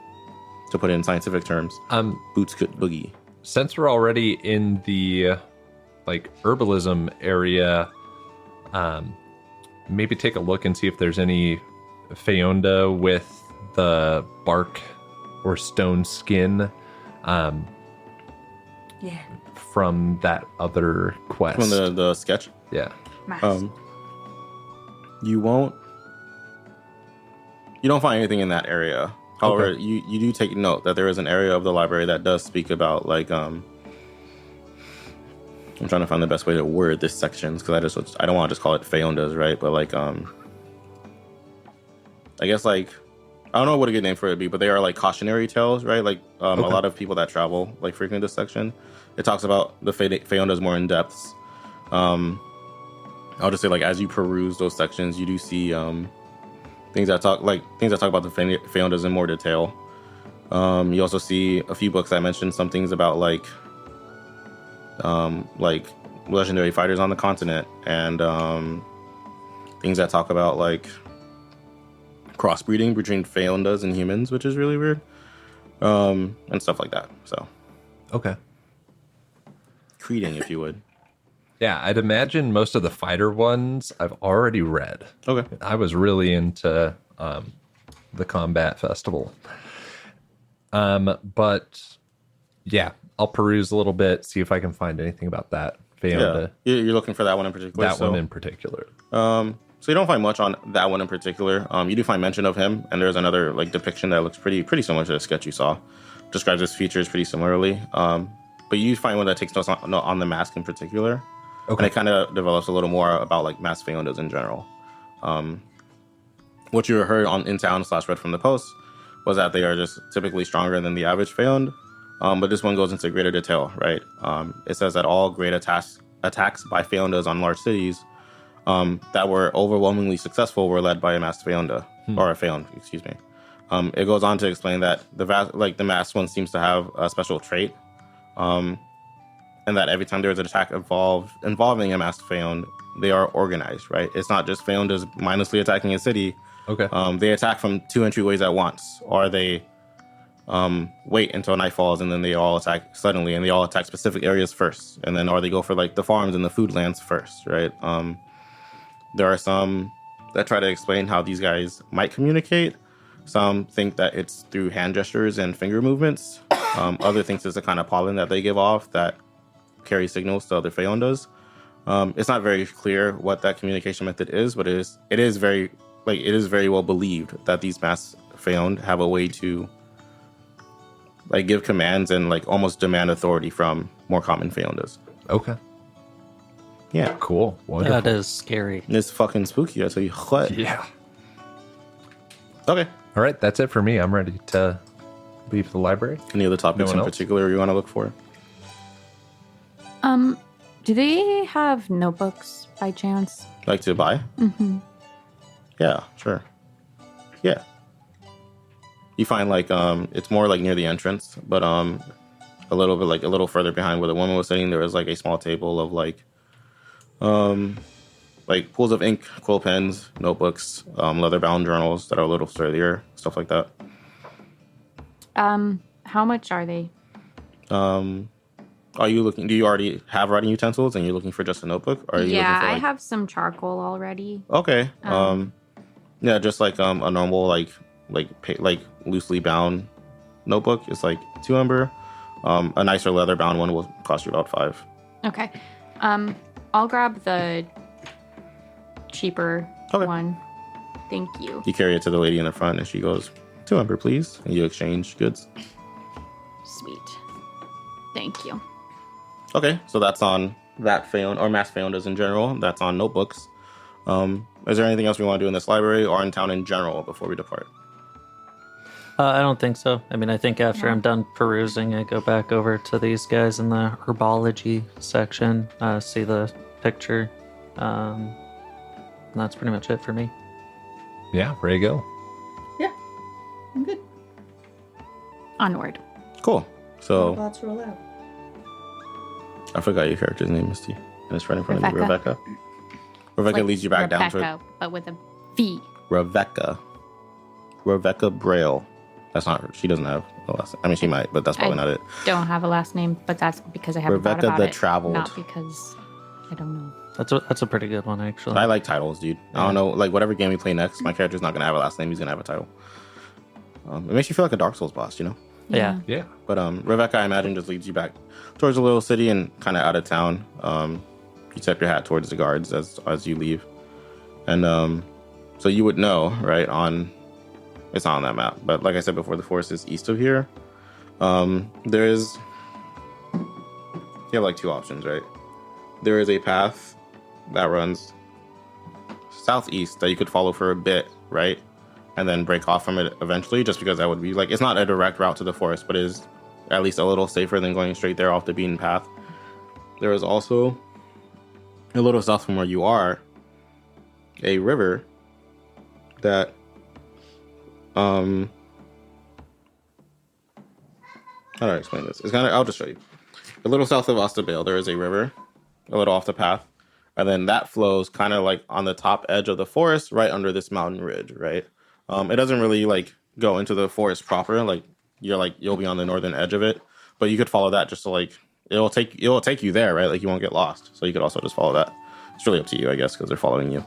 to put it in scientific terms, boots could boogie? Since we're already in the like herbalism area, maybe take a look and see if there's any Pheonda with the bark or stone skin Yeah. from that other quest. From the sketch. Yeah. Mass. You don't find anything in that area. However, you do take note that there is an area of the library that does speak about like I'm trying to find the best way to word this section because I don't want to just call it Pheondas, right? But like I guess like I don't know what a good name for it would be, but they are like cautionary tales, right? Like a lot of people that travel like frequent this section. It talks about the Pheondas more in depths. I'll just say like as you peruse those sections, you do see things that talk about the Pheondas in more detail. You also see a few books that mention some things about like legendary fighters on the continent and things that talk about like crossbreeding between Pheondas and humans, which is really weird, and stuff like that. So, Okay. creeding, if you would. Yeah, I'd imagine most of the fighter ones I've already read. Okay. I was really into the combat festival. But yeah, I'll peruse a little bit, see if I can find anything about that Pheonda. Yeah, you're looking for that one in particular. That one in particular. So you don't find much on that one in particular. You do find mention of him, and there's another like depiction that looks pretty similar to the sketch you saw. Describes his features pretty similarly. But you find one that takes notes on the mask in particular. Okay. And it kind of develops a little more about like mass Pheondas in general. what you heard on in town / read from the post was that they are just typically stronger than the average Feyend. But this one goes into greater detail, right? It says that all great attacks by Feyendas on large cities that were overwhelmingly successful were led by a masked Feyenda, or a Feyend, excuse me. It goes on to explain that the masked one seems to have a special trait, and that every time there is an attack involving a masked Feyend, they are organized, right? It's not just Feyendas mindlessly attacking a city. Okay. They attack from 2 entryways at once, or they wait until night falls and then they all attack suddenly, and they all attack specific areas first, and then or they go for like the farms and the food lands first, right? There are some that try to explain how these guys might communicate. Some think that it's through hand gestures and finger movements. Other thinks it's a kind of pollen that they give off that carries signals to other Feyendas. It's not very clear what that communication method is, but it is very well believed that these masked Feyend have a way to like give commands and like almost demand authority from more common Feyendas. Okay. Yeah. Cool. Wonderful. That is scary. It's fucking spooky, I tell you what. Yeah. Okay. All right. That's it for me. I'm ready to leave the library. Any other topics No in one else? particular you want to look for? Do they have notebooks by chance? Like to buy? Mm-hmm. Yeah, sure. Yeah. You find like it's more like near the entrance, but a little further behind where the woman was sitting, there was like a small table of like pools of ink, quill pens, notebooks, leather bound journals that are a little sturdier, stuff like that. How much are they? Are you looking? Do you already have writing utensils, and you're looking for just a notebook? Or are you Yeah, looking for, I have some charcoal already. Okay. Yeah, just like a normal like loosely bound notebook is like 2 umber. A nicer leather bound one will cost you about 5. Okay. I'll grab the cheaper Okay. one. Thank you. You carry it to the lady in the front, and she goes, 2 umber, please, and you exchange goods. Sweet. Thank you. Okay, so that's on that Feyend or mass Feyendas in general. That's on notebooks. Is there anything else we want to do in this library or in town in general before we depart? I don't think so. I mean, I think after I'm done perusing, I go back over to these guys in the herbology section, see the picture. And that's pretty much it for me. Yeah. Ready to go. Yeah, I'm good. Onward. Cool. So Robots roll out. I forgot your character's name, Misty. And it's right in front of you, Rebecca. Rebecca. Rebecca Like leads you back down to Rebecca, but with a V. Rebecca Braille. That's not. She doesn't have a last name. I mean, she might, but that's probably not it. Don't have a last name, but that's because I haven't Rebecca thought about the it. Traveled. Not because I don't know. That's a pretty good one, actually. I like titles, dude. I don't know. Like whatever game we play next, my character's not gonna have a last name. He's gonna have a title. It makes you feel like a Dark Souls boss, you know. Yeah. Yeah. But Rebecca, I imagine, just leads you back towards a little city and kind of out of town. You tip your hat towards the guards as you leave, and so you would know, right? It's not on that map, but like I said before, the forest is east of here. There is you have like 2 options, right? There is a path that runs southeast that you could follow for a bit, right? And then break off from it eventually, just because that would be like, it's not a direct route to the forest, but it is at least a little safer than going straight there off the beaten path. There is also a little south from where you are a river that how do I explain this? It's I'll just show you. A little south of Ostabale, there is a river, a little off the path, and then that flows kind of like on the top edge of the forest, right under this mountain ridge, right? It doesn't really like go into the forest proper, like you'll be on the northern edge of it, but you could follow that just to like it will take you there, right? Like you won't get lost, so you could also just follow that. It's really up to you, I guess, because they're following you.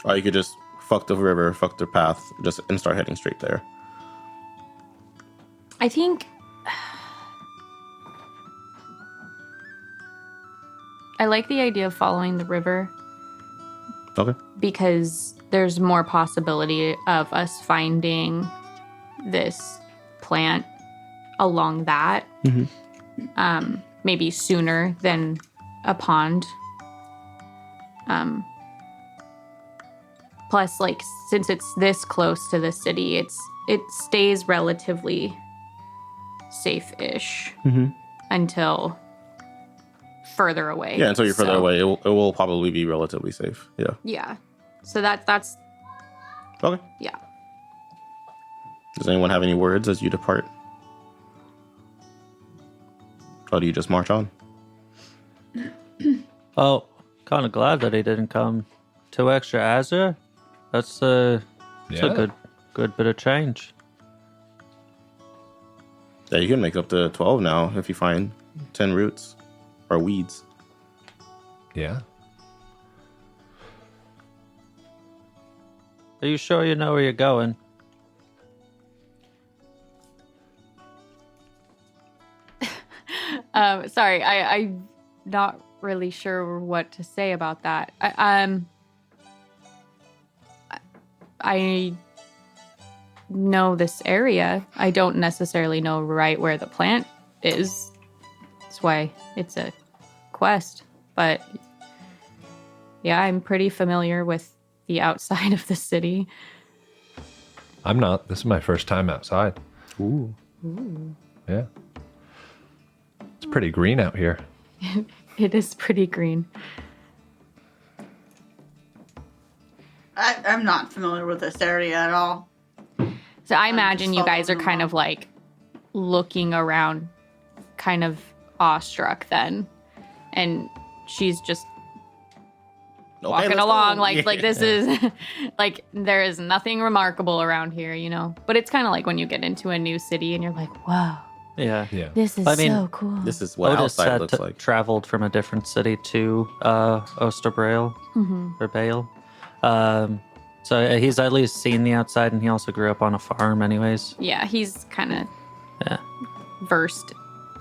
Or you could just fuck the river, fuck the path, and start heading straight there. I think I like the idea of following the river Okay. because there's more possibility of us finding this plant along that. Mm-hmm. maybe sooner than a pond. Plus, like, since it's this close to the city, it stays relatively safe-ish until further away. Yeah, until you're further away, it will probably be relatively safe. Yeah. Yeah. So that's Okay. yeah. Does anyone have any words as you depart? Or do you just march on? Oh, kind of glad that he didn't come 2 extra Azure. That's a good bit of change. Yeah, you can make up to 12 now if you find 10 roots or weeds. Yeah. Are you sure you know where you're going? Sorry, I'm not really sure what to say about that. I know this area. I don't necessarily know right where the plant is. That's why it's a quest. But yeah, I'm pretty familiar with the outside of the city. I'm not. This is my first time outside. Ooh. Yeah. It's pretty green out here. It is pretty green. I'm not familiar with this area at all. So I I'm imagine just you guys are following kind of along. like looking around, kind of awestruck then. And she's just Okay, walking let's along go. like this is like there is nothing remarkable around here, you know. But it's kind of like when you get into a new city and you're like, wow, Yeah. Yeah. this is I mean, so cool. This is what Otis outside had looks like. traveled from a different city to Osterbrail or Bale. So he's at least seen the outside, and he also grew up on a farm, anyways. Yeah, he's kind of Yeah, versed.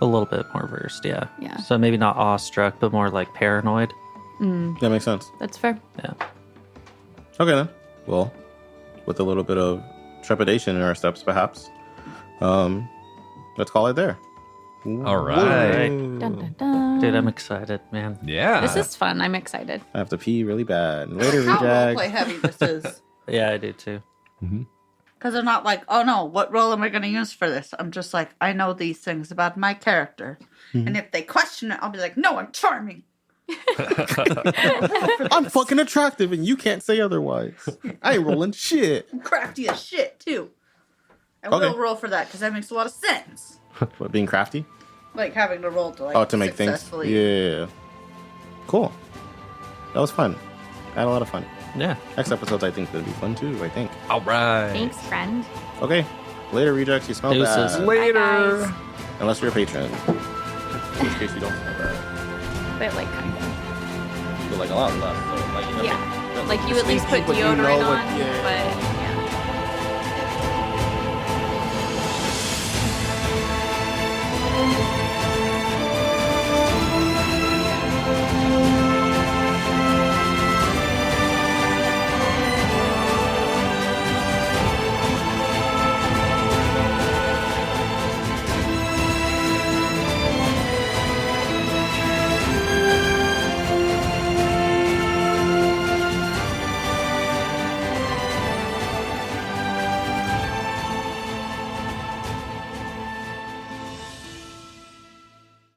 a little bit more versed. Yeah. Yeah. So maybe not awestruck, but more like paranoid. That makes sense. That's fair. Yeah. Okay then. Well, with a little bit of trepidation in our steps, perhaps. Let's call it there. All right. Dun, dun, dun. Dude, I'm excited, man. Yeah. This is fun. I'm excited. I have to pee really bad. Later, How roleplay reject. heavy this is. Yeah, I do too. Because I'm not like, oh no, what role am I going to use for this? I'm just like, I know these things about my character. And if they question it, I'll be like, no, I'm charming. I'm fucking attractive, and you can't say otherwise. I ain't rolling shit. I'm crafty as shit, too. I Okay. will roll for that because that makes a lot of sense. What, being crafty? Like having to roll to like To make things. successfully. Yeah. Cool. That was fun. I had a lot of fun. Yeah. Next episodes, I think, will be fun too. I think. All right. Thanks, friend. Okay. Later, rejects. You smell Deuces. bad. Later. Bye, guys. Unless you're a patron. In which case, you don't smell bad. But like kind of. But like a lot less. So, like, you know, Yeah. Like you Just at least put sneaky, but you deodorant know what- on, yeah. but